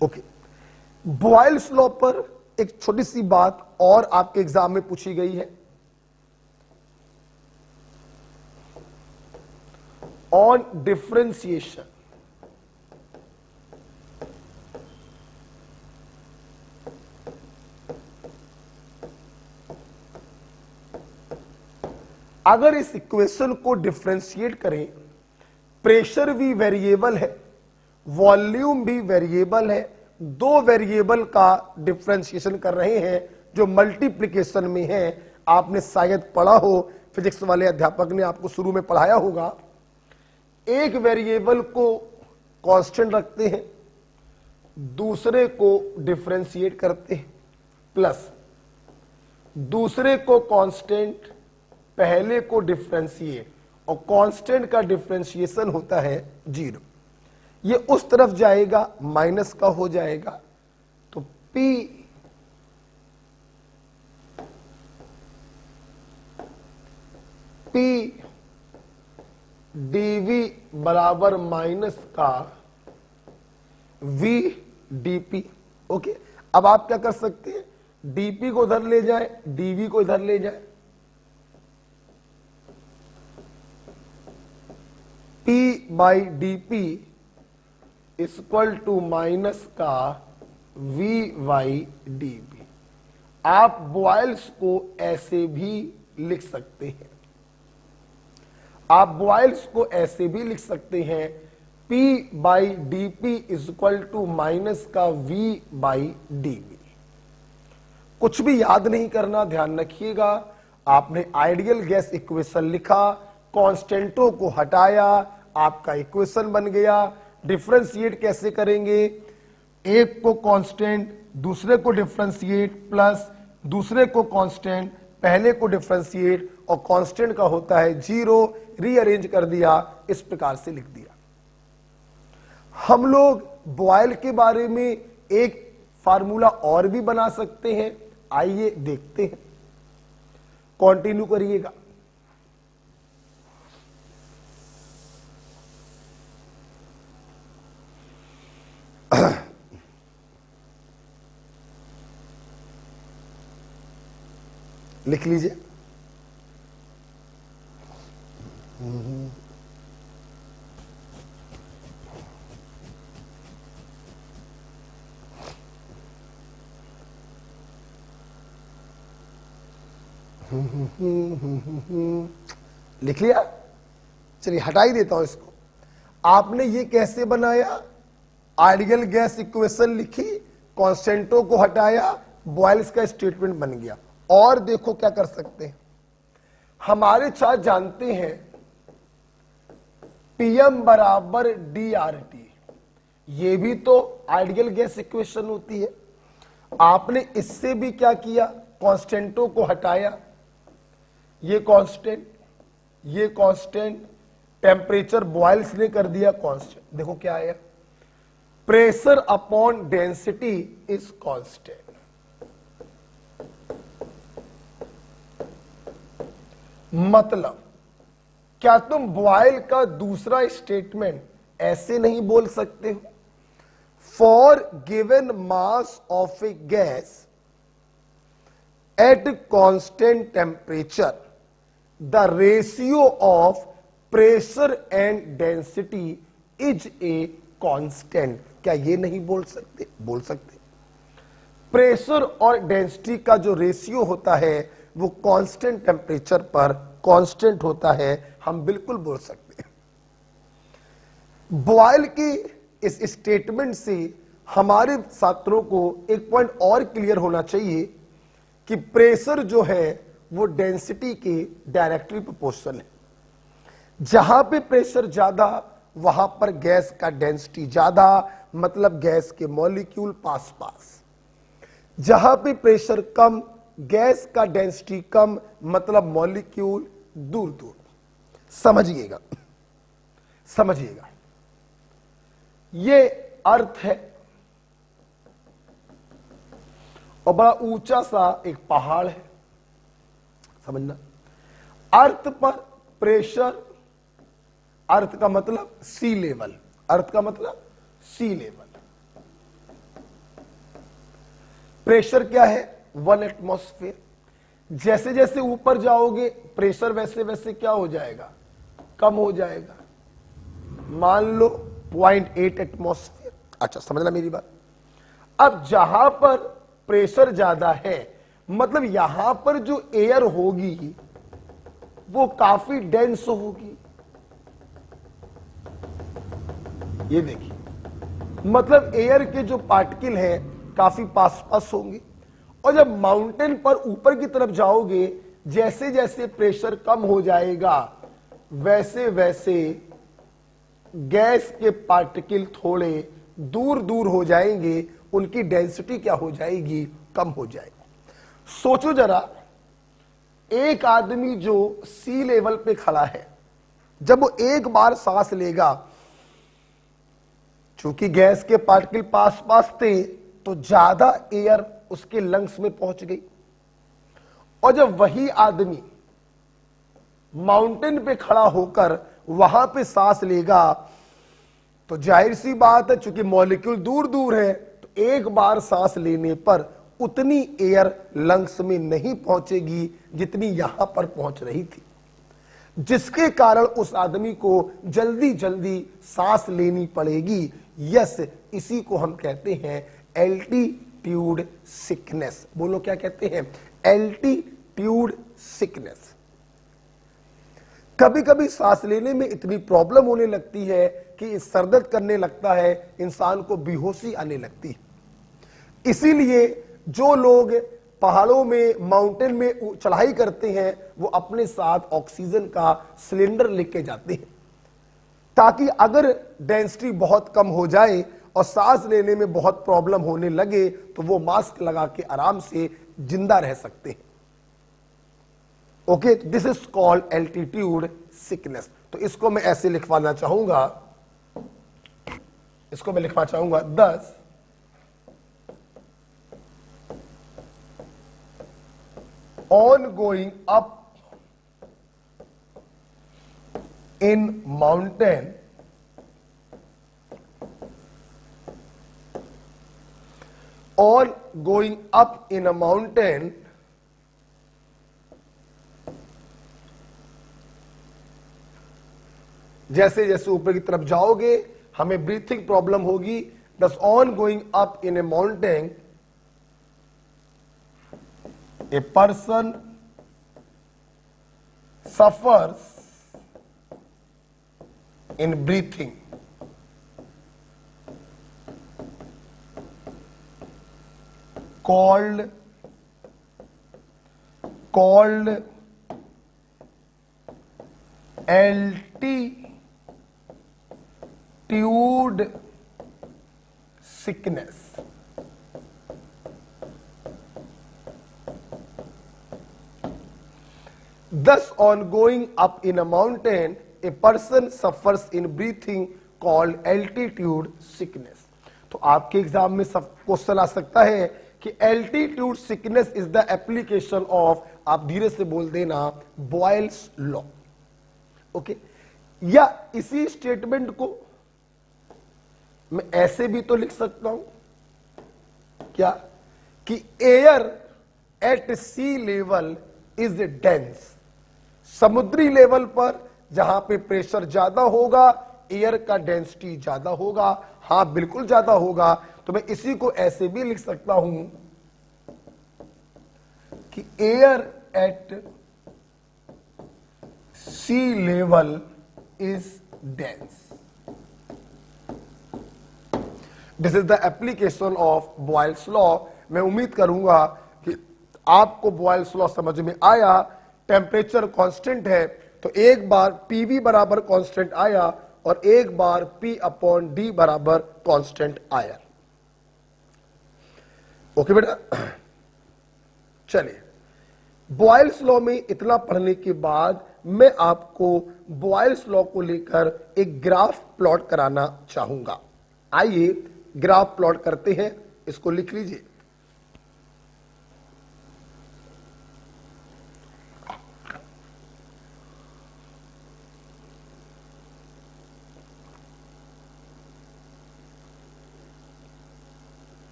Okay, Boyle's law पर एक छोटी सी बात और आपके एग्जाम में पूछी गई है, ऑन डिफरेंशिएशन। अगर इस इक्वेशन को डिफरेंशिएट करें, प्रेशर भी वेरिएबल है, वॉल्यूम भी वेरिएबल है, दो वेरिएबल का डिफरेंशिएशन कर रहे हैं जो मल्टीप्लिकेशन में है। आपने शायद पढ़ा हो, फिजिक्स वाले अध्यापक ने आपको शुरू में पढ़ाया होगा, एक वेरिएबल को कांस्टेंट रखते हैं, दूसरे को डिफरेंशिएट करते हैं, प्लस दूसरे को कांस्टेंट, पहले को डिफरेंशिएट, और कांस्टेंट का डिफरेंशिएशन होता है 0। ये उस तरफ जाएगा, माइनस का हो जाएगा, तो P dV बराबर माइनस का V dP। ओके, अब आप क्या कर सकते हैं, dP को इधर ले जाए, dV को इधर ले जाए, P by dP equal to minus का V बाई dP। आप बॉयल्स को ऐसे भी लिख सकते हैं, आप बॉयल्स को ऐसे भी लिख सकते हैं, P by D P equal to minus का V बाई dV। कुछ भी याद नहीं करना, ध्यान रखिएगा। आपने आइडियल गैस इक्वेशन लिखा, कांस्टेंटों को हटाया, आपका इक्वेशन बन गया। डिफरेंशिएट कैसे करेंगे, एक को कांस्टेंट दूसरे को डिफरेंशिएट प्लस दूसरे को कांस्टेंट पहले को डिफरेंशिएट, और कांस्टेंट का होता है 0, रीअरेंज कर दिया, इस प्रकार से लिख दिया। हम लोग बॉयल के बारे में एक फार्मूला और भी बना सकते हैं, आइए देखते हैं, कंटिन्यू करिएगा। लिख लीजिए। लिख लिया, चलिए हटा ही देता हूं इसको। आपने ये कैसे बनाया, आइडियल गैस इक्वेशन लिखी, कांस्टेंटों को हटाया, बॉयल्स का स्टेटमेंट बन गया। और देखो क्या कर सकते हैं, हमारे चार्ट जानते हैं पीएम बराबर DRT, ये भी तो आइडियल गैस इक्वेशन होती है। आपने इससे भी क्या किया, कांस्टेंटों को हटाया, ये कांस्टेंट, टेम्परेचर बॉयल्स ने कर दिया कांस्टेंट। देखो क्या आया, pressure upon density is constant. मतलब क्या तुम बॉयल का दूसरा स्टेटमेंट ऐसे नहीं बोल सकते हो, for given mass of a gas at constant temperature the ratio of pressure and density is a constant. क्या ये नहीं बोल सकते, बोल सकते। प्रेशर और डेंसिटी का जो रेशियो होता है वो कांस्टेंट टेम्परेचर पर कांस्टेंट होता है, हम बिल्कुल बोल सकते हैं। बॉयल की इस स्टेटमेंट से हमारे छात्रों को एक पॉइंट और क्लियर होना चाहिए कि प्रेशर जो है वो डेंसिटी के डायरेक्टली प्रोपोर्शनल है। जहां पे प्रेशर ज्यादा वहां पर गैस का डेंसिटी ज्यादा, मतलब गैस के मॉलिक्यूल पास पास। जहां पे प्रेशर कम, गैस का डेंसिटी कम, मतलब मॉलिक्यूल दूर दूर। समझिएगा, समझिएगा, ये अर्थ है। और बड़ा ऊंचा सा एक पहाड़ है, समझना। अर्थ पर प्रेशर, अर्थ का मतलब सी लेवल, अर्थ का मतलब सी लेवल। प्रेशर क्या है, 1 एटमॉस्फेयर। जैसे जैसे ऊपर जाओगे प्रेशर वैसे वैसे क्या हो जाएगा, कम हो जाएगा। मान लो 0.8 एटमॉस्फेयर। अच्छा समझना मेरी बात। अब जहां पर प्रेशर ज्यादा है, मतलब यहां पर जो एयर होगी वो काफी डेंस होगी। ये देखिए, मतलब एयर के जो पार्टिकल हैं काफी पास पास होंगे। और जब माउंटेन पर ऊपर की तरफ जाओगे, जैसे जैसे प्रेशर कम हो जाएगा वैसे वैसे गैस के पार्टिकल थोड़े दूर दूर हो जाएंगे, उनकी डेंसिटी क्या हो जाएगी, कम हो जाएगी। सोचो जरा, एक आदमी जो सी लेवल पे खड़ा है, जब वो एक बार सांस लेगा, चूंकि गैस के पार्टिकल पास पास थे तो ज्यादा एयर उसके लंग्स में पहुंच गई। और जब वही आदमी माउंटेन पे खड़ा होकर वहां पे सांस लेगा तो जाहिर सी बात है, चूंकि मॉलिक्यूल दूर दूर है, तो एक बार सांस लेने पर उतनी एयर लंग्स में नहीं पहुंचेगी जितनी यहां पर पहुंच रही थी, जिसके कारण उस आदमी को जल्दी जल्दी सांस लेनी पड़ेगी। यस, इसी को हम कहते हैं एल्टीट्यूड सिकनेस। बोलो क्या कहते हैं, एल्टीट्यूड सिकनेस। कभी कभी सांस लेने में इतनी प्रॉब्लम होने लगती है कि सरदर्द करने लगता है, इंसान को बेहोशी आने लगती है। इसीलिए जो लोग पहाड़ों में, माउंटेन में चढ़ाई करते हैं, वो अपने साथ ऑक्सीजन का सिलेंडर लेके जाते हैं, ताकि अगर डेंसिटी बहुत कम हो जाए और सांस लेने में बहुत प्रॉब्लम होने लगे तो वो मास्क लगा के आराम से जिंदा रह सकते हैं। Okay, this is called altitude sickness. तो इसको मैं ऐसे लिखवाना चाहूंगा, इसको मैं लिखना चाहूंगा 10 on going up in mountain on going up in a mountain जैसे जैसे ऊपर की तरफ जाओगे हमें ब्रीथिंग प्रॉब्लम होगी। thus on going up in a mountain a person suffers in breathing. Called altitude sickness. Thus, on going up in a mountain, a person suffers in breathing called altitude sickness. तो आपके exam में सब question आ सकता है कि altitude sickness is the application of, आप धीरे से बोल देना, बॉयल्स लॉ। ओके, या इसी स्टेटमेंट को मैं ऐसे भी तो लिख सकता हूं क्या, कि air at sea level is dense. समुद्री लेवल पर जहां पे प्रेशर ज्यादा होगा एयर का डेंसिटी ज्यादा होगा। हां, बिल्कुल ज्यादा होगा। तो मैं इसी को ऐसे भी लिख सकता हूं कि air at sea level is dense. This is the application of Boyle's law. मैं उम्मीद करूंगा कि आपको बॉयल्स लॉ समझ में आया। टेम्परेचर कांस्टेंट है तो एक बार पीवी बराबर कांस्टेंट आया और एक बार P अपॉन डी बराबर कांस्टेंट आया। ओके बेटा, चलिए बॉयल्स लॉ में इतना पढ़ने के बाद मैं आपको बॉयल्स लॉ को लेकर एक ग्राफ प्लॉट कराना चाहूंगा। आइए ग्राफ प्लॉट करते हैं, इसको लिख लीजिए।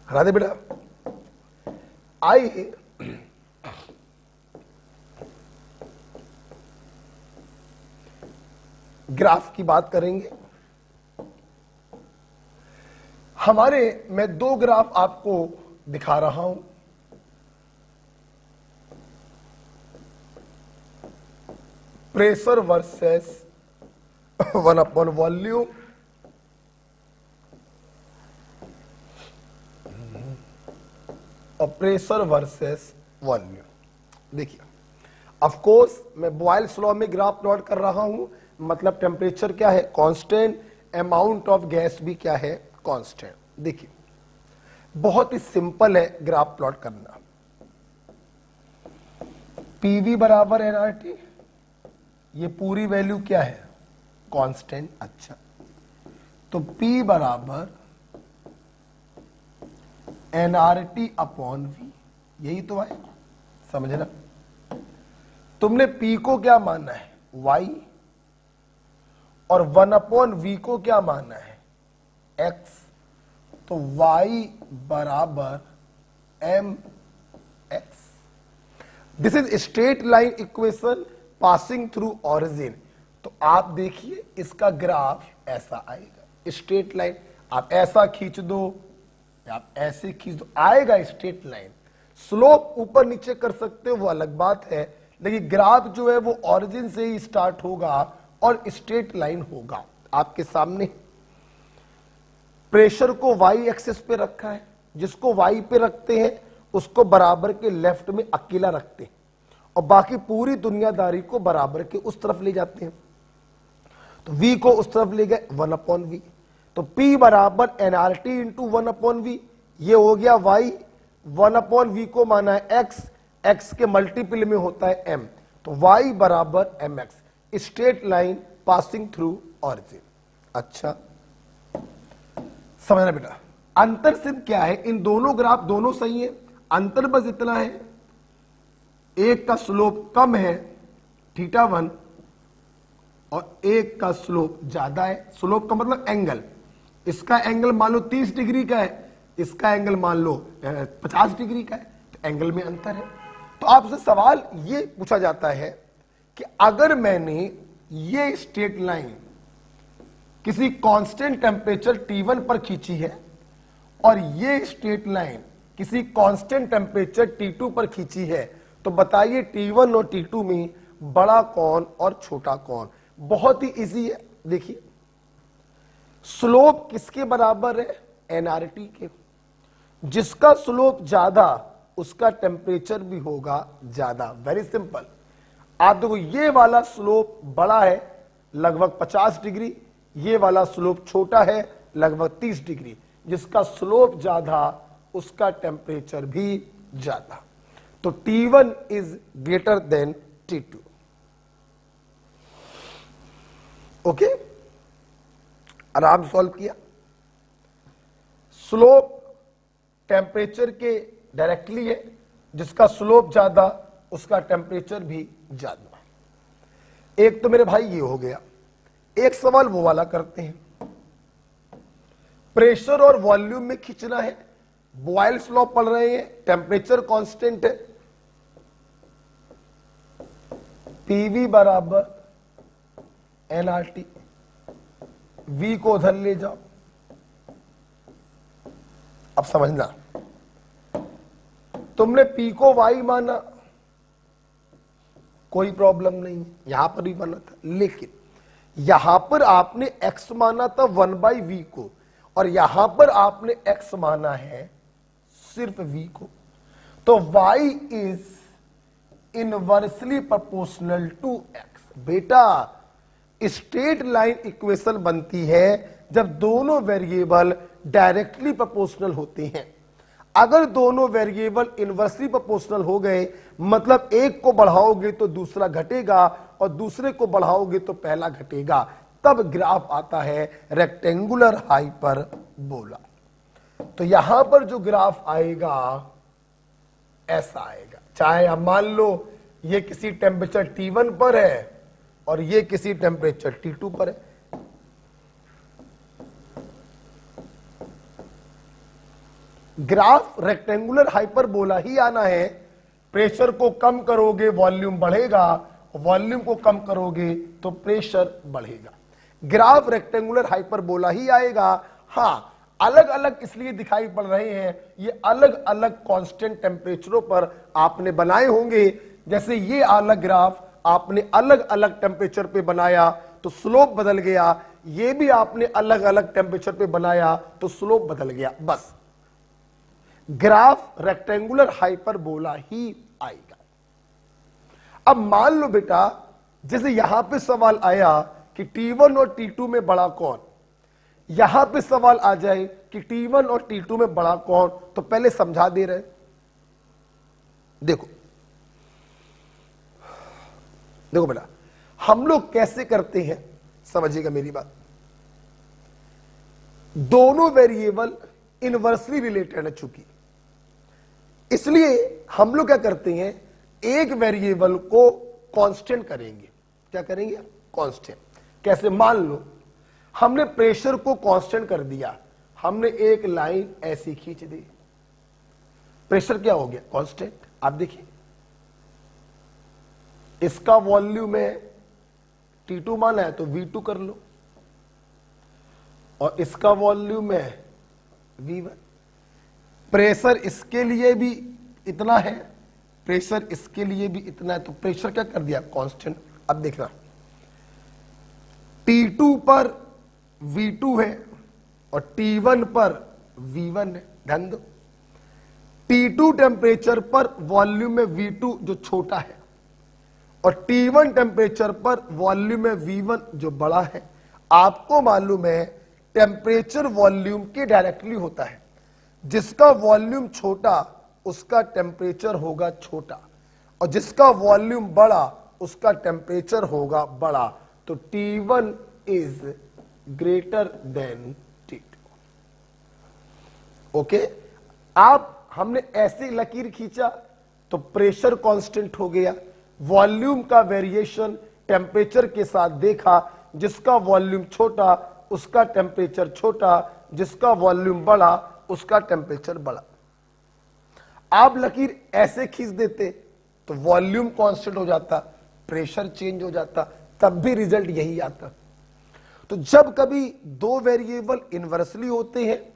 हरा दे बेटा। आइए ग्राफ की बात करेंगे। मैं दो ग्राफ आपको दिखा रहा हूं। प्रेशर वर्सेस 1 अपॉन वॉल्यूम, और प्रेशर वर्सेस वॉल्यूम। देखिए, ऑफ कोर्स मैं बॉयल्स लॉ में ग्राफ प्लॉट कर रहा हूं, मतलब टेम्परेचर क्या है, कांस्टेंट, अमाउंट ऑफ गैस भी क्या है, कांस्टेंट। देखिए बहुत ही सिंपल है ग्राफ प्लॉट करना। पीवी बराबर एनआरटी, ये पूरी वैल्यू क्या है, कांस्टेंट। अच्छा, तो P बराबर एनआरटी अपॉन वी, यही तो है, समझना। तुमने P को क्या माना है, Y, और 1 अपॉन वी को क्या माना है, X। तो Y बराबर mx। This is straight line equation passing through origin. तो आप देखिए इसका ग्राफ ऐसा आएगा, स्ट्रेट लाइन। आप ऐसा खींच दो, आप ऐसे खींच दो, आएगा स्ट्रेट लाइन। स्लोप ऊपर नीचे कर सकते हो वो अलग बात है, लेकिन ग्राफ जो है वो ऑरिजिन से ही स्टार्ट होगा और स्ट्रेट लाइन होगा। आपके सामने प्रेशर को वाई एक्सिस पे रखा है, जिसको वाई पे रखते हैं उसको बराबर के लेफ्ट में अकेला रखते हैं और बाकी पूरी दुनियादारी को बराबर के उस तरफ ले जाते हैं। तो v को उस तरफ ले गए 1/v, तो P बराबर nRT इंटू 1/v, ये हो गया y, 1/v को माना है x, x के मल्टीपल में होता है m, तो y बराबर mx, straight line passing through origin. अच्छा समझना बेटा, अंतर सिर्फ क्या है, इन दोनों ग्राफ दोनों सही है, अंतर बस इतना है एक का स्लोप कम है θ1 और एक का स्लोप ज्यादा है। स्लोप का मतलब एंगल, इसका एंगल मान लो 30 डिग्री का है, इसका एंगल मान लो 50 डिग्री का है, तो एंगल में अंतर है। तो आपसे सवाल ये पूछा जाता है कि अगर मैंने ये स्ट्रेट लाइन किसी कांस्टेंट टेम्परेचर T1 पर खींची है और ये स्ट्रेट लाइन किसी कांस्टेंट टेम्परेचर T2 पर खींची है, तो बताइए T1 और T2 में बड़ा कौन और छोटा कौन। बहुत ही इजी है, देखिए स्लोप किसके बराबर है, nRT के, जिसका स्लोप ज्यादा उसका टेम्परेचर भी होगा ज्यादा। वेरी सिंपल, आप देखो ये वाला स्लोप बड़ा है लगभग 50 डिग्री, ये वाला स्लोप छोटा है लगभग 30 डिग्री, जिसका स्लोप ज्यादा उसका टेम्परेचर भी ज्यादा। तो T1 is greater than T2। Okay, आराम सॉल्व किया। स्लोप टेम्परेचर के डायरेक्टली है, जिसका स्लोप ज्यादा उसका टेम्परेचर भी ज्यादा। एक तो मेरे भाई ये हो गया, एक सवाल वो वाला करते हैं, प्रेशर और वॉल्यूम में खींचना है, बॉयल्स लॉ पढ़ रहे हैं, टेम्परेचर कांस्टेंट है, पीवी बराबर nRT, v को उधर ले जाओ। अब समझना, तुमने P को y माना, कोई प्रॉब्लम नहीं, यहां पर भी माना था, लेकिन यहां पर आपने x माना था 1/v को और यहां पर आपने x माना है सिर्फ v को, तो y is inversely proportional to x। बेटा स्ट्रेट लाइन इक्वेशन बनती है जब दोनों वेरिएबल डायरेक्टली प्रोपोर्शनल होते हैं। अगर दोनों वेरिएबल इनवर्सली प्रोपोर्शनल हो गए, मतलब एक को बढ़ाओगे तो दूसरा घटेगा और दूसरे को बढ़ाओगे तो पहला घटेगा, तब ग्राफ आता है रेक्टेंगुलर हाइपरबोला। तो यहां पर जो ग्राफ आएगा ऐसा आएगा, चाहे आप मान लो ये किसी टेम्परेचर T1 पर है और ये किसी टेम्परेचर T2 पर है। ग्राफ रेक्टेंगुलर हाइपरबोला ही आना है, प्रेशर को कम करोगे वॉल्यूम बढ़ेगा, वॉल्यूम को कम करोगे तो प्रेशर बढ़ेगा। ग्राफ रेक्टेंगुलर हाइपरबोला ही आएगा। हां, अलग अलग इसलिए दिखाई पड़ रहे हैं, ये अलग अलग कांस्टेंट टेम्परेचरों पर आपने बनाए होंगे। जैसे ये अलग ग्राफ आपने अलग अलग टेम्परेचर पे बनाया तो स्लोप बदल गया, ये भी आपने अलग अलग टेम्परेचर पे बनाया तो स्लोप बदल गया। बस ग्राफ रेक्टेंगुलर हाइपरबोला ही आएगा। अब मान लो बेटा, जैसे यहां पे सवाल आया कि T1 और T2 में बड़ा कौन, यहां पे सवाल आ जाए कि T1 और T2 में बड़ा कौन, तो पहले समझा दे रहे। देखो देखो बेटा, हम लोग कैसे करते हैं समझिएगा मेरी बात। दोनों वेरिएबल इनवर्सली रिलेटेड है, चूंकि इसलिए हम लोग क्या करते हैं, एक वेरिएबल को कांस्टेंट करेंगे। क्या करेंगे? कांस्टेंट। कैसे? मान लो हमने प्रेशर को कांस्टेंट कर दिया, हमने एक लाइन ऐसी खींच दी, प्रेशर क्या हो गया? कांस्टेंट। आप देखिए इसका वॉल्यूम है T2 माना है तो V2 कर लो, और इसका वॉल्यूम है V1। प्रेशर इसके लिए भी इतना है, प्रेशर इसके लिए भी इतना है, तो प्रेशर क्या कर दिया कांस्टेंट। अब देखना T2 पर V2 है और T1 पर V1 है। ध्यान दो, T2 टेम्परेचर पर वॉल्यूम में V2 जो छोटा है और T1 टेम्परेचर पर वॉल्यूम में V1 जो बड़ा है। आपको मालूम है टेम्परेचर वॉल्यूम के डायरेक्टली होता है, जिसका वॉल्यूम छोटा उसका टेम्परेचर होगा छोटा और जिसका वॉल्यूम बड़ा उसका टेम्परेचर होगा बड़ा। तो T1 is greater than T2। Okay, आप हमने ऐसे लकीर खींचा तो प्रेशर कांस्टेंट हो गया, वॉल्यूम का वेरिएशन टेम्परेचर के साथ देखा, जिसका वॉल्यूम छोटा उसका टेम्परेचर छोटा, जिसका वॉल्यूम बड़ा उसका टेम्परेचर बड़ा। आप लकीर ऐसे खींच देते तो वॉल्यूम कांस्टेंट हो जाता, प्रेशर चेंज हो जाता, तब भी रिजल्ट यही आता। तो जब कभी दो वेरिएबल इनवर्सली होते हैं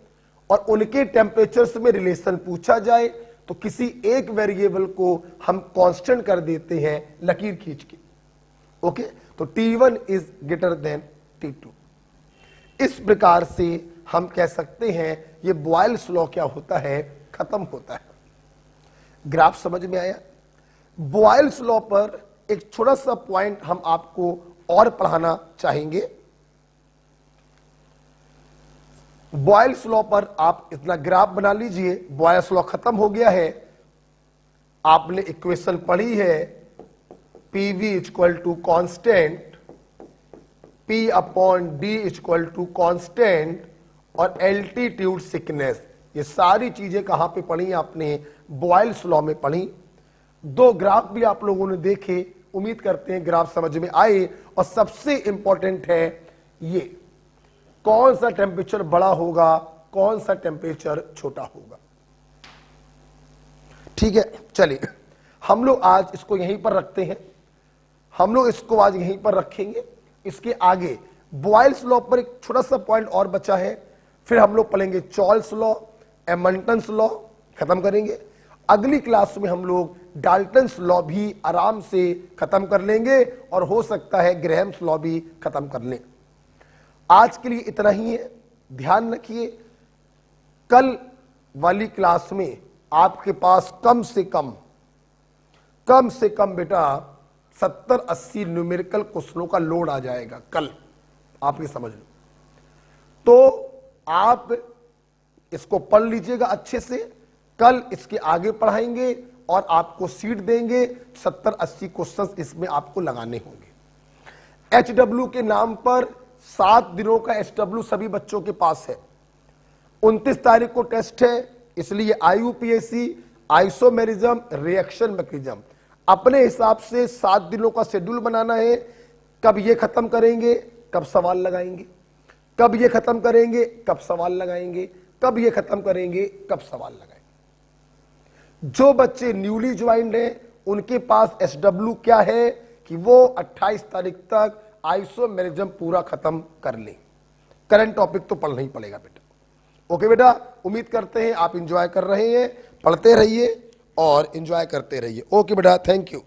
और उनके टेम्परेचर्स में रिलेशन पूछा जाए तो किसी एक वेरिएबल को हम कांस्टेंट कर देते हैं लकीर खींच के। ओके, तो T1 is greater than T2। इस प्रकार से हम कह सकते हैं ये बॉयल्स लॉ क्या होता है, खत्म होता है। ग्राफ समझ में आया। बॉयल्स लॉ पर एक छोटा सा पॉइंट हम आपको और पढ़ाना चाहेंगे। बॉयल्स लॉ पर आप इतना ग्राफ बना लीजिए। बॉयल्स लॉ खत्म हो गया है, आपने इक्वेशन पढ़ी है, PV equal to constant, P upon D equal to constant और एल्टीट्यूड सिकनेस। ये सारी चीजें कहां पे पढ़ी आपने, बॉयल्स लॉ में पढ़ी। दो ग्राफ भी आप लोगों ने देखे, उम्मीद करते हैं ग्राफ समझ में आए। और सबसे इंपॉर्टेंट है ये, कौन सा टेम्परेचर बड़ा होगा, कौन सा टेम्परेचर छोटा होगा। ठीक है, चलिए हम लोग आज इसको यहीं पर रखते हैं, हम लोग इसको आज यहीं पर रखेंगे। इसके आगे बॉयल्स लॉ पर एक छोटा सा पॉइंट और बचा है, फिर हम लोग पढ़ेंगे चॉल्स लॉ, एमंटन्स लॉ, खत्म करेंगे। अगली क्लास में हम लोग डाल्टन्स लॉ भी आराम से खत्म कर लेंगे और हो सकता है ग्रेहम्स लॉ भी खत्म कर लें। आज के लिए इतना ही है। ध्यान रखिए, कल वाली क्लास में आपके पास कम से कम बेटा 70-80 न्यूमेरिकल क्वेश्चनों का लोड आ जाएगा कल, आप ये समझ लो। तो आप इसको पढ़ लीजिएगा अच्छे से, कल इसके आगे पढ़ाएंगे और आपको सीट देंगे। 70-80 क्वेश्चंस इसमें आपको लगाने होंगे। HW के नाम पर 7 दिनों का HW सभी बच्चों के पास है। 29 तारीख को टेस्ट है, इसलिए IUPAC आइसोमेरिज्म रिएक्शन मैकेनिज्म अपने हिसाब से 7 दिनों का शेड्यूल बनाना है। कब ये खत्म करेंगे, कब सवाल लगाएंगे, कब ये खत्म करेंगे, कब सवाल लगाएंगे, कब ये खत्म करेंगे, कब सवाल लगाएंगे। जो बच्चे न्यूली ज्वाइंड हैं उनके पास SW क्या है कि वो 28 तारीख तक आइसोमेरिज्म पूरा खत्म कर लें। करंट टॉपिक तो पढ़ना ही पड़ेगा बेटा। ओके बेटा, उम्मीद करते हैं आप एंजॉय कर रहे हैं, पढ़ते रहिए और एंजॉय करते रहिए। ओके बेटा, थैंक यू।